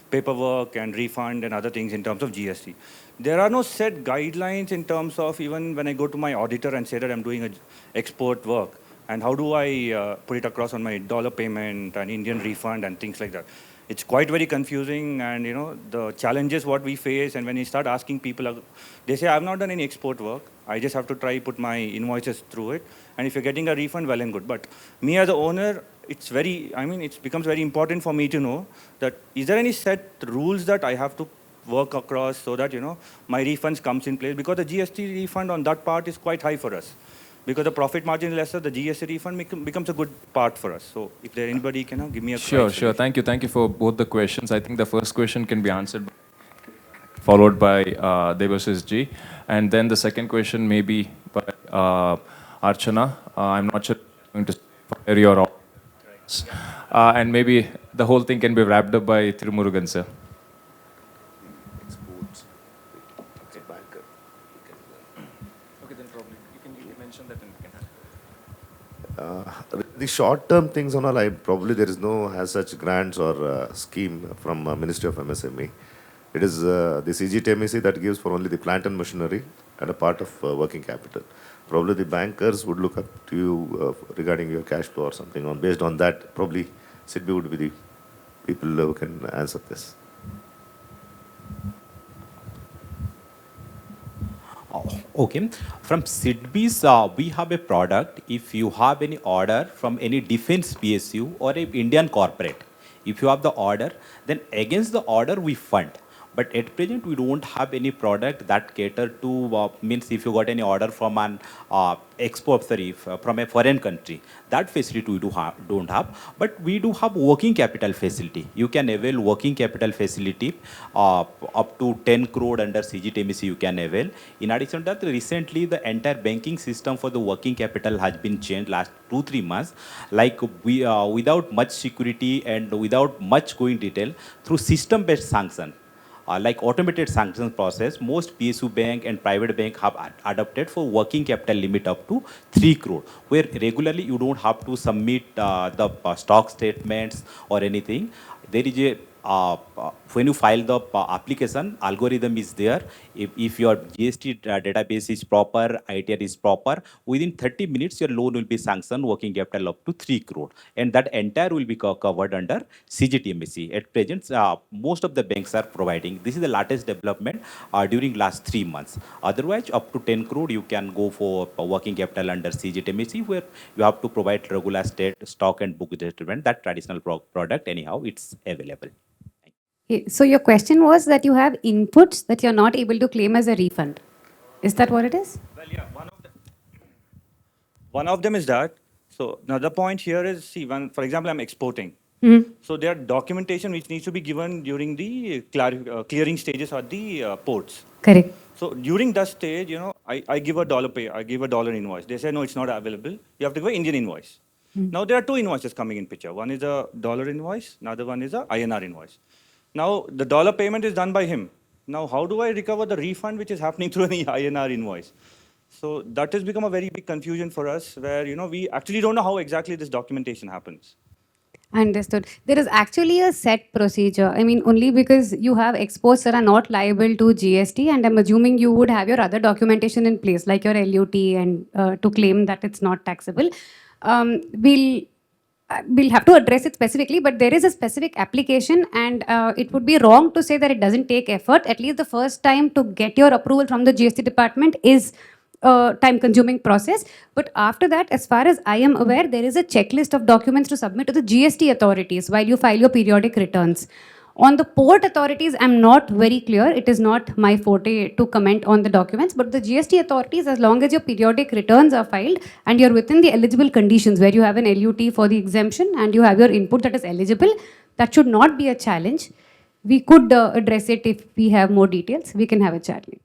paperwork and refund and other things in terms of GST. There are no set guidelines in terms of even when I go to my auditor and say that I'm doing export work, and how do I put it across on my dollar payment and Indian refund and things like that. It's quite very confusing, and the challenges what we face, and when you start asking people, they say, I've not done any export work. I just have to put my invoices through it. And if you're getting a refund, well and good. But me as an owner, it becomes very important for me to know that is there any set rules that I have to work across so that, my refunds comes in place, because the GST refund on that part is quite high for us. Because the profit margin is lesser, the GST refund becomes a good part for us. So if there anybody can give me a Sure. Thank you for both the questions. I think the first question can be answered, followed by Devashish Ji. And then the second question may be by Archana. I'm not sure I'm going to fire your options. And maybe the whole thing can be wrapped up by Tumurugan, sir. Exports. It's a banker. Okay, then probably you can mention that and we can The short-term things on all, probably there is no as such grants or scheme from Ministry of MSME. It is the CGTMEC that gives for only the plant and machinery and a part of working capital. Probably the bankers would look up to you regarding your cash flow or something. Based on that, probably SIDBI would be the people who can answer this. Okay. From SIDBI's, we have a product. If you have any order from any defense PSU or an Indian corporate, if you have the order, then against the order we fund. But at present, we don't have any product that cater to, means if you got any order from an export, from a foreign country, that facility we don't have. But we do have working capital facility. You can avail working capital facility up to 10 crore under CGTMEC you can avail. In addition to that, recently the entire banking system for the working capital has been changed last 2-3 months. Like we, without much security and without much going detail, through system-based sanction, like automated sanctions process, most PSU bank and private bank have adopted for working capital limit up to 3 crore, where regularly you don't have to submit the stock statements or anything. There is a when you file the application, algorithm is there. If your GST database is proper, ITR is proper, within 30 minutes, your loan will be sanctioned, working capital up to 3 crore. And that entire will be covered under CGTMSE. At present, most of the banks are providing. This is the latest development during last 3 months. Otherwise, up to 10 crore, you can go for working capital under CGTMSE, where you have to provide regular state stock and book statement. That traditional product, anyhow, it's available. So your question was that you have inputs that you're not able to claim as a refund. Is that what it is? Well, yeah, one of them is that. So another point here is, see, when, for example, I'm exporting. So there are documentation which needs to be given during the clearing stages at the ports. Correct. So during that stage, you know, I give a dollar pay, I give a dollar invoice. They say, no, it's not available. You have to give an Indian invoice. Now there are two invoices coming in picture. One is a dollar invoice, another one is a INR invoice. Now the dollar payment is done by him. Now how do I recover the refund which is happening through the INR invoice? So that has become a very big confusion for us, where, you know, we actually don't know how exactly this documentation happens. Understood. There is actually a set procedure. I mean, only because you have exports that are not liable to GST, and I'm assuming you would have your other documentation in place, like your LUT, and to claim that it's not taxable. We'll have to address it specifically, but there is a specific application, and it would be wrong to say that it doesn't take effort. At least the first time to get your approval from the GST department is a time-consuming process. But after that, as far as I am aware, there is a checklist of documents to submit to the GST authorities while you file your periodic returns. On the port authorities, I'm not very clear. It is not my forte to comment on the documents, but the GST authorities, as long as your periodic returns are filed and you're within the eligible conditions where you have an LUT for the exemption and you have your input that is eligible, that should not be a challenge. We could address it if we have more details. We can have a chat later.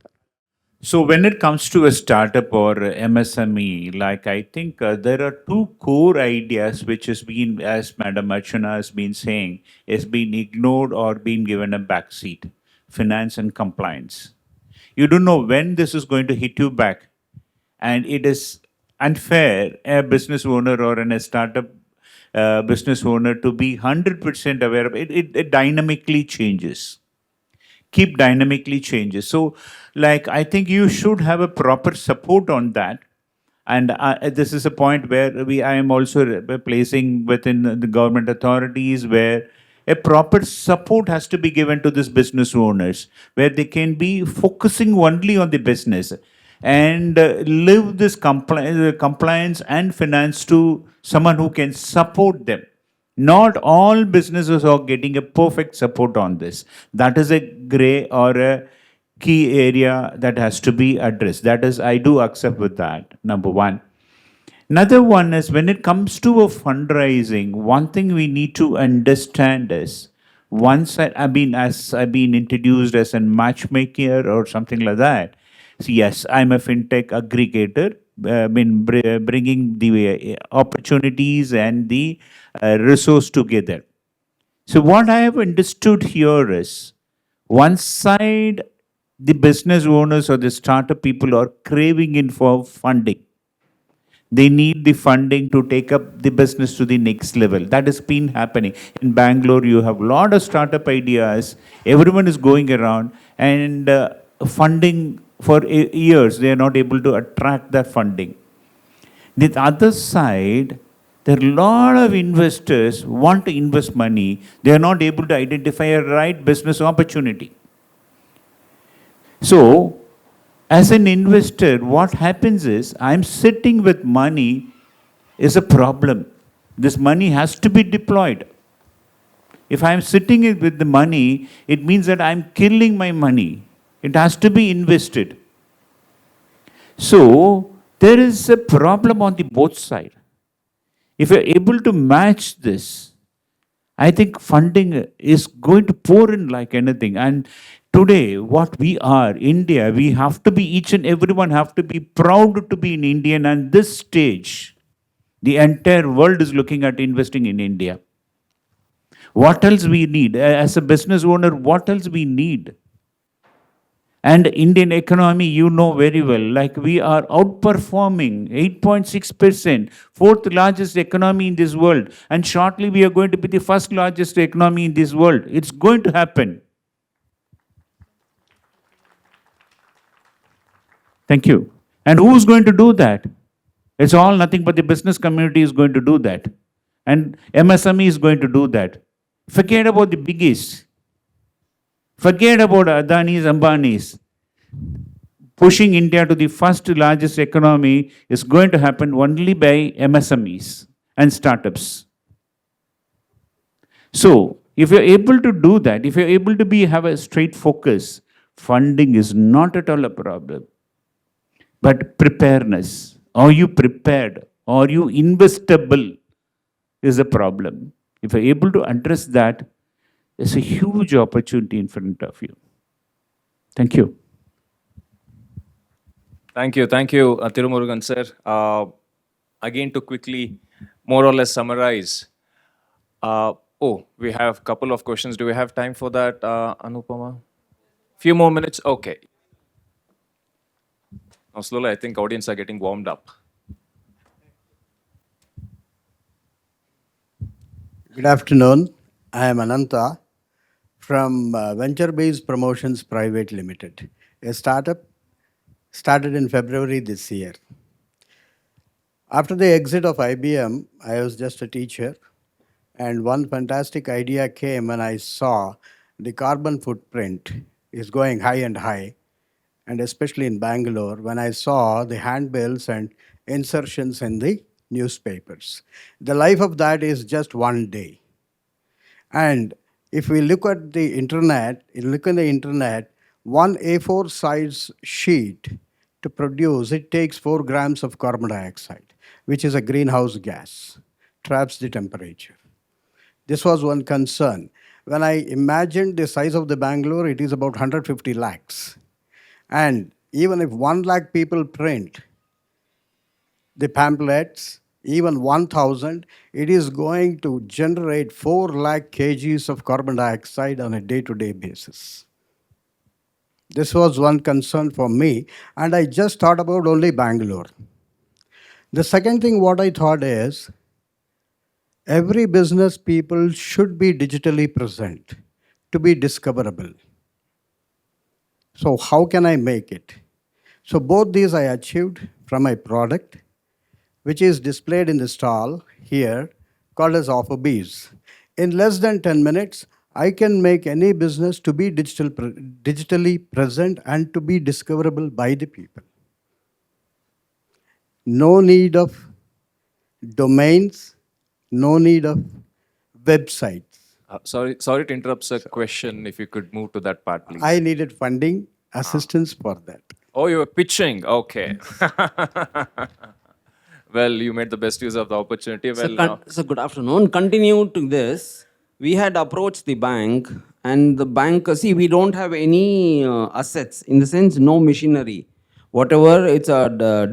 So when it comes to a startup or MSME, like I think there are two core ideas which has been, as Madam Archana has been saying, has been ignored or been given a backseat: finance and compliance. You don't know when this is going to hit you back, and it is unfair a business owner or a startup business owner to be 100% aware of it. It dynamically changes. Keep dynamically changes. So, like, I think you should have a proper support on that. And this is a point where I am also placing within the government authorities, where a proper support has to be given to these business owners, where they can be focusing only on the business and live this compliance and finance to someone who can support them. Not all businesses are getting a perfect support on this. That is a gray or a key area that has to be addressed. That is, I do accept with that, number one. Another one is, when it comes to a fundraising, one thing we need to understand is, once I've been introduced as a matchmaker or something like that. So yes, I'm a fintech aggregator, bringing the opportunities and the resource together. So what I have understood here is, one side, the business owners or the startup people are craving in for funding. They need the funding to take up the business to the next level. That has been happening. In Bangalore, you have a lot of startup ideas. Everyone is going around, and funding for years, they are not able to attract that funding. The other side, there are a lot of investors who want to invest money. They are not able to identify a right business opportunity. So, as an investor, what happens is, I'm sitting with money is a problem. This money has to be deployed. If I'm sitting with the money, it means that I'm killing my money. It has to be invested. So, there is a problem on the both sides. If you're able to match this, I think funding is going to pour in like anything. And today, what we are, India, we have to be, each and everyone have to be proud to be an Indian. And this stage, the entire world is looking at investing in India. What else we need? As a business owner, what else we need? And Indian economy, you know very well, like we are outperforming 8.6%, fourth largest economy in this world. And shortly we are going to be the first largest economy in this world. It's going to happen. Thank you. And who's going to do that? It's all nothing but the business community is going to do that. And MSME is going to do that. Forget about the biggies. Forget about Adani's, Ambani's. Pushing India to the first largest economy is going to happen only by MSMEs and startups. So, if you're able to do that, if you're able to have a straight focus, funding is not at all a problem. But preparedness, are you prepared? Are you investable is a problem. If you're able to address that, there's a huge opportunity in front of you. Thank you. Thank you, Tumurugan sir. Again, to quickly, more or less summarize. We have a couple of questions. Do we have time for that, Anupama? Few more minutes? Okay. Now, slowly, I think audience are getting warmed up. Good afternoon. I am Ananta from Venture Based Promotions Private Limited, a startup started in February this year. After the exit of IBM, I was just a teacher, and one fantastic idea came when I saw the carbon footprint is going high and high, and especially in Bangalore, when I saw the handbills and insertions in the newspapers. The life of that is just one day. And if we look at the internet, one A4 size sheet to produce, it takes 4 grams of carbon dioxide, which is a greenhouse gas, traps the temperature. This was one concern. When I imagined the size of the Bangalore, it is about 150 lakhs. And even if 1 lakh people print the pamphlets, even 1,000, it is going to generate 4 lakh kgs of carbon dioxide on a day-to-day basis. This was one concern for me, and I just thought about only Bangalore. The second thing what I thought is, every business people should be digitally present to be discoverable. So how can I make it? So both these I achieved from my product, which is displayed in the stall here, called as Offer Bees. In less than 10 minutes, I can make any business to be digitally present and to be discoverable by the people. No need of domains, no need of websites. Sorry to interrupt, sir. Question, if you could move to that part, please. I needed funding assistance for that. Oh, you were pitching. Okay. Well, you made the best use of the opportunity. So good afternoon. Continue to this. We had approached the bank, and the bank, we don't have any assets, in the sense, no machinery. Whatever, it is a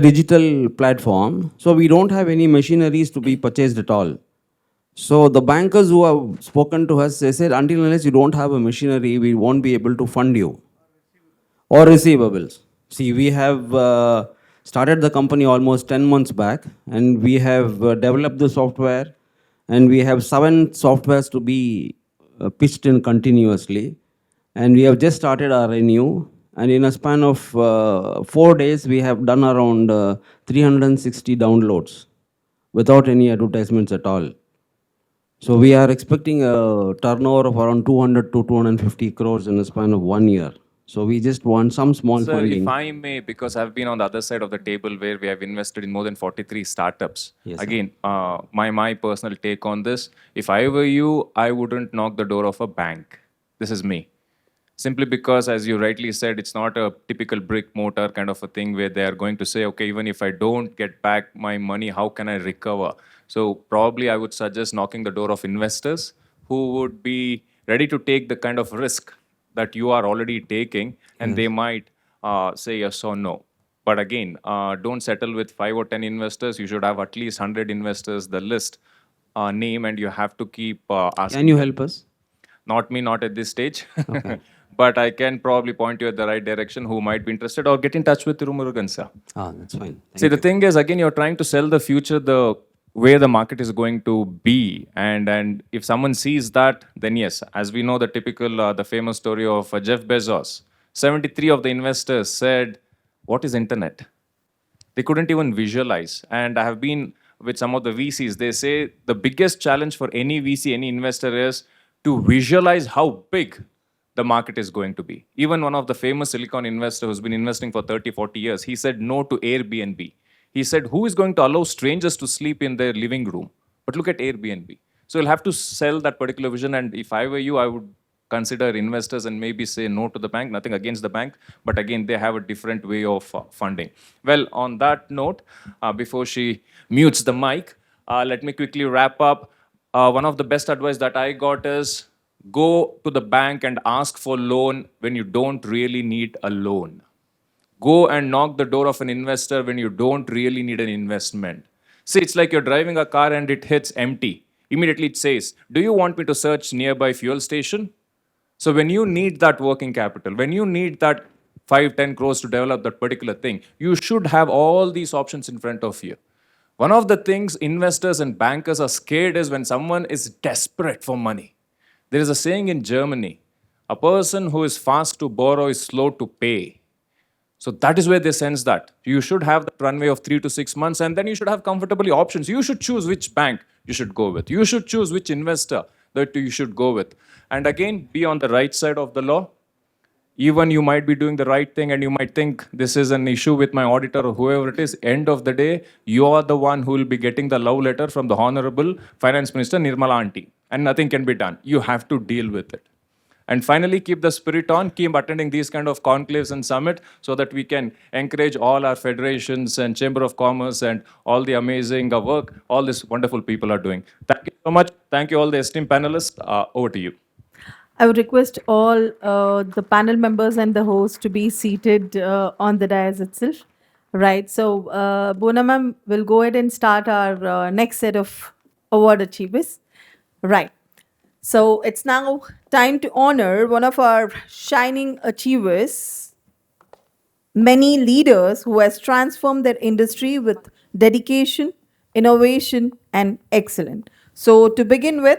digital platform. So we don't have any machineries to be purchased at all. So the bankers who have spoken to us, they said, until unless you don't have a machinery, we won't be able to fund you. Or receivables. See, we have started the company almost 10 months back, and we have developed the software, and we have 7 softwares to be pitched in continuously. And we have just started our renew, and in a span of 4 days, we have done around 360 downloads without any advertisements at all. So we are expecting a turnover of around 200 to 250 crores in a span of 1 year. So we just want some small Sir, funding. if I may, because I've been on the other side of the table where we have invested in more than 43 startups. Yes, Again, my personal take on this, if I were you, I wouldn't knock the door of a bank. This is me. Simply because, as you rightly said, it's not a typical brick mortar kind of a thing where they are going to say, okay, even if I don't get back my money, how can I recover? So probably I would suggest knocking the door of investors who would be ready to take the kind of risk that you are already taking, and they might say yes or no. But again, don't settle with 5 or 10 investors. You should have at least 100 investors, the list, name, and you have to keep asking. Can you help us? Not me, not at this stage. Okay. But I can probably point you at the right direction who might be interested, or get in touch with Tumurugan, sir. That's fine. See, the thing is, again, you're trying to sell the future, the where the market is going to be. And if someone sees that, then yes, as we know the typical, the famous story of Jeff Bezos. 73 of the investors said, what is internet? They couldn't even visualize. And I have been with some of the VCs. They say the biggest challenge for any VC, any investor is to visualize how big the market is going to be. Even one of the famous Silicon investors who's been investing for 30, 40 years, he said no to Airbnb. He said, who is going to allow strangers to sleep in their living room? But look at Airbnb. So you'll have to sell that particular vision. And if I were you, I would consider investors and maybe say no to the bank. Nothing against the bank, but again, they have a different way of funding. Well, on that note, before she mutes the mic, let me quickly wrap up. One of the best advice that I got is go to the bank and ask for loan when you don't really need a loan. Go and knock the door of an investor when you don't really need an investment. See, it's like you're driving a car and it hits empty. Immediately it says, do you want me to search nearby fuel station? So when you need that working capital, when you need that 5-10 crores to develop that particular thing, you should have all these options in front of you. One of the things investors and bankers are scared is when someone is desperate for money. There is a saying in Germany, a person who is fast to borrow is slow to pay. So that is where they sense that. You should have the runway of 3 to 6 months, and then you should have comfortably options. You should choose which bank you should go with. You should choose which investor that you should go with. And again, be on the right side of the law. Even you might be doing the right thing and you might think this is an issue with my auditor or whoever it is. End of the day, you are the one who will be getting the love letter from the Honorable Finance Minister Nirmala Aunty. And nothing can be done. You have to deal with it. And finally, keep the spirit on, keep attending these kind of conclaves and summit so that we can encourage all our federations and Chamber of Commerce and all the amazing work all these wonderful people are doing. Thank you so much. Thank you all the esteemed panelists. Over to you. I would request all the panel members and the host to be seated on the dais itself. Right. So, Bona ma'am will go ahead and start our next set of award achievers. Right. So, it's now time to honor one of our shining achievers, many leaders who has transformed their industry with dedication, innovation, and excellence. So, to begin with,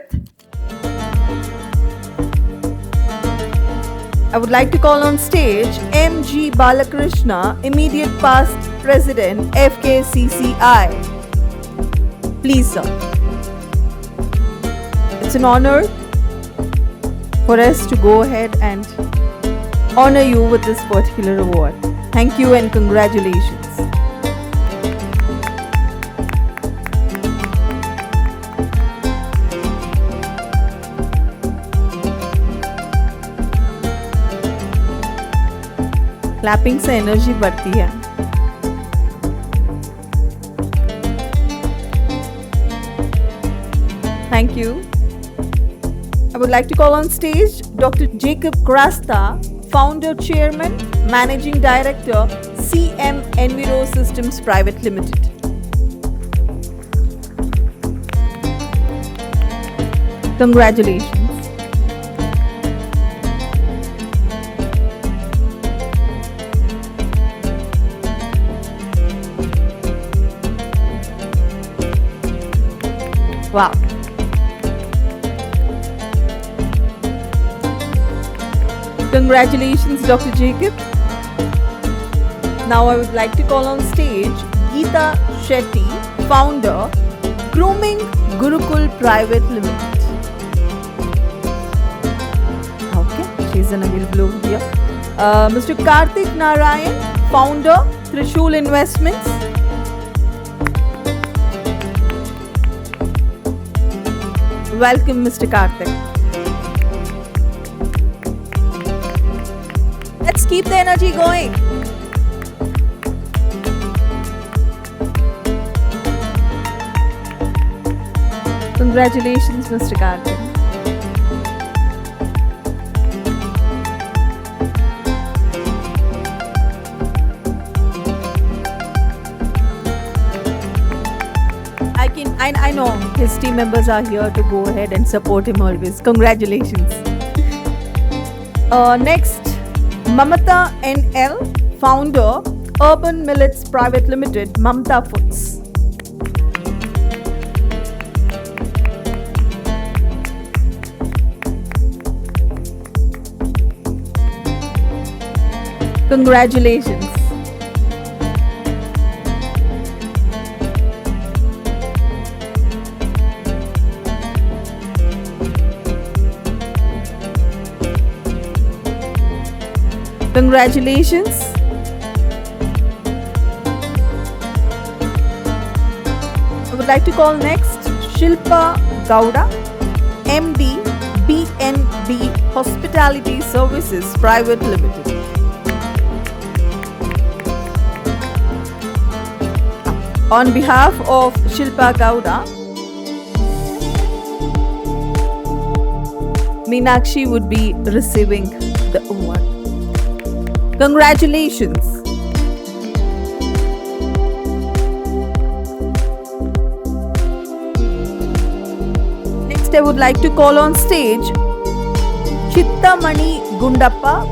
I would like to call on stage M.G. Balakrishna, immediate past president, FKCCI. Please, sir. It's an honor for us to go ahead and honor you with this particular award. Thank you and congratulations. Clapping से energy बढ़ती है. Thank you. I would like to call on stage Dr. Jacob Krasta, Founder, Chairman, Managing Director, CM Enviro Systems Private Limited. Congratulations. Wow. Congratulations, Dr. Jacob. Now I would like to call on stage Geeta Shetty, founder, Grooming Gurukul Private Limited. Okay, she's unavailable over here. Mr. Karthik Narayan, founder, Trishul Investments. Welcome, Mr. Karthik. Let's keep the energy going. Congratulations, Mr. Karthik. I know his team members are here to go ahead and support him always. Congratulations. Next, Mamata NL, founder, Urban Millets Private Limited, Mamta Foods. Congratulations. Congratulations. I would like to call next Shilpa Gowda, MD, BNB Hospitality Services Private Limited. On behalf of Shilpa Gowda, Meenakshi would be receiving the award. Congratulations. Next, I would like to call on stage Chittamani Gundappa,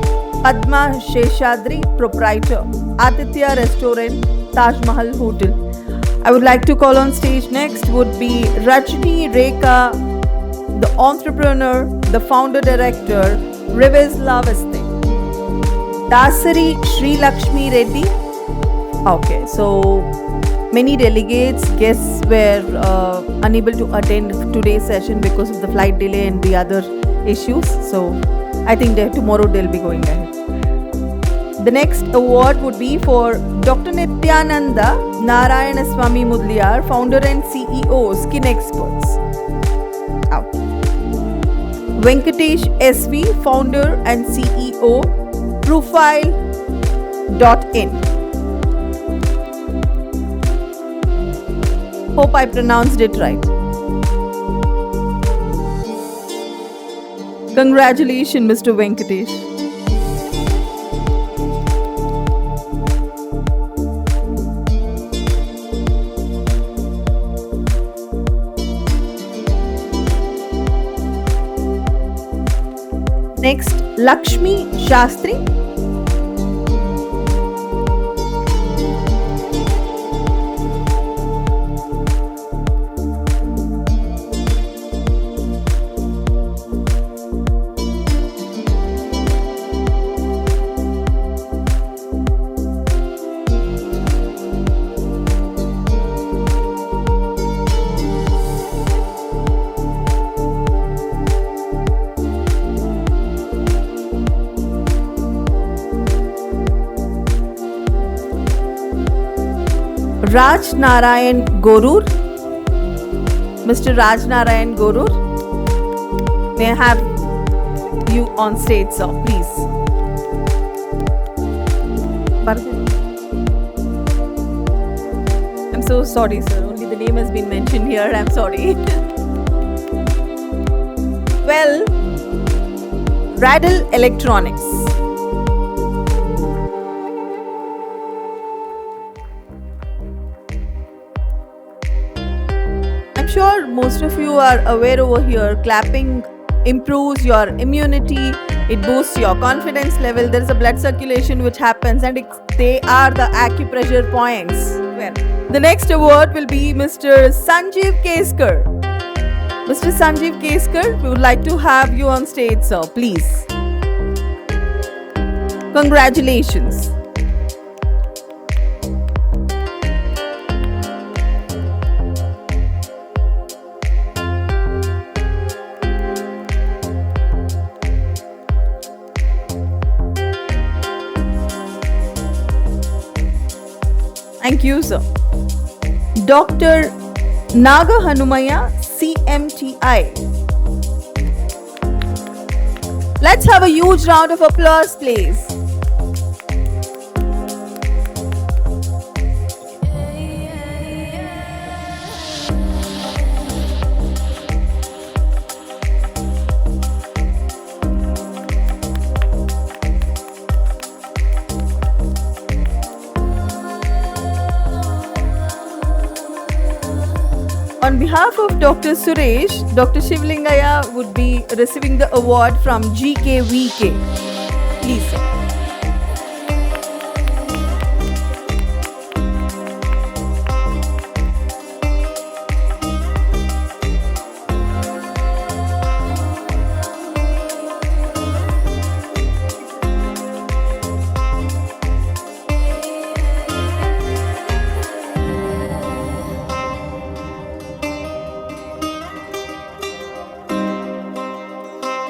Padma Sheshadri, proprietor, Aditya Restaurant, Taj Mahal Hotel. I would like to call on stage next would be Rajni Rekha, the entrepreneur, the founder director, Rivers Laveste. Dasari Sri Lakshmi Reddy. Okay, so many delegates, guests were unable to attend today's session because of the flight delay and the other issues. So I think that tomorrow they'll be going ahead. The next award would be for Dr. Nityananda Narayana Swami Mudliar, founder and CEO, Skin Experts. Out. Venkatesh SV, founder and CEO, Profile.in. Hope I pronounced it right. Congratulations, Mr. Venkatesh. Next, Lakshmi Shastri. Raj Narayan Gorur. Mr. Raj Narayan Gorur, may I have you on stage, sir, please. I'm so sorry, sir. Only the name has been mentioned here. I'm sorry. Well, Radel Electronics. I'm sure most of you are aware over here, clapping improves your immunity, it boosts your confidence level. There is a blood circulation which happens, and they are the acupressure points. Well, the next award will be Mr. Sanjeev Keskar. Mr. Sanjeev Keskar, we would like to have you on stage, sir, please. Congratulations. Thank you, sir. Dr. Naga Hanumaya, CMTI. Let's have a huge round of applause, please. On behalf of Dr. Suresh, Dr. Shivlingaya would be receiving the award from GKVK. Please, sir.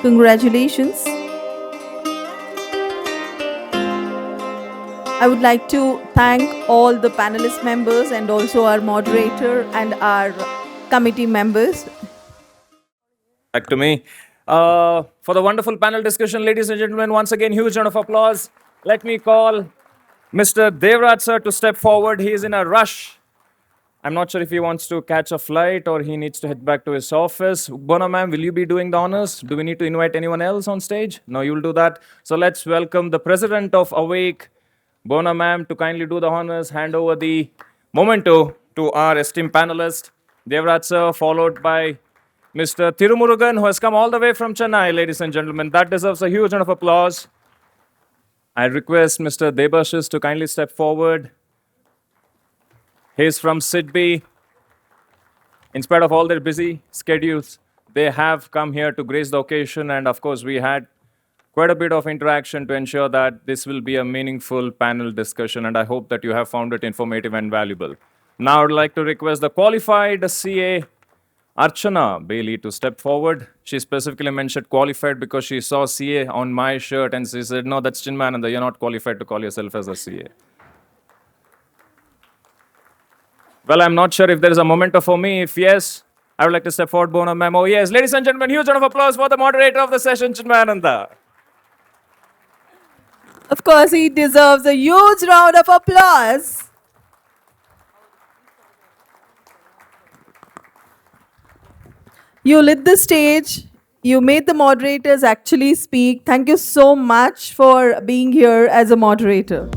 Congratulations. I would like to thank all the panelist members and also our moderator and our committee members. Back to me. For the wonderful panel discussion, ladies and gentlemen, once again, huge round of applause. Let me call Mr. Devraj sir to step forward. He is in a rush. I'm not sure if he wants to catch a flight or he needs to head back to his office. Bona ma'am, will you be doing the honors? Do we need to invite anyone else on stage? No, you'll do that. So let's welcome the president of Awake, Bona ma'am, to kindly do the honors, hand over the memento to our esteemed panelist, Devraj sir, followed by Mr. Tumurugan, who has come all the way from Chennai, ladies and gentlemen. That deserves a huge round of applause. I request Mr. Debashis to kindly step forward. He's from Sidby. In spite of all their busy schedules, they have come here to grace the occasion. And of course, we had quite a bit of interaction to ensure that this will be a meaningful panel discussion. And I hope that you have found it informative and valuable. Now, I would like to request the qualified CA, Archana Bailey, to step forward. She specifically mentioned qualified because she saw CA on my shirt and she said, no, that's Chinmayananda, you're not qualified to call yourself as a CA. Well, I'm not sure if there is a memento for me. If yes, I would like to step forward, Bona ma'am. Oh yes, ladies and gentlemen, huge round of applause for the moderator of the session, Chinmayananda. Of course, he deserves a huge round of applause. You lit the stage. You made the moderators actually speak. Thank you so much for being here as a moderator.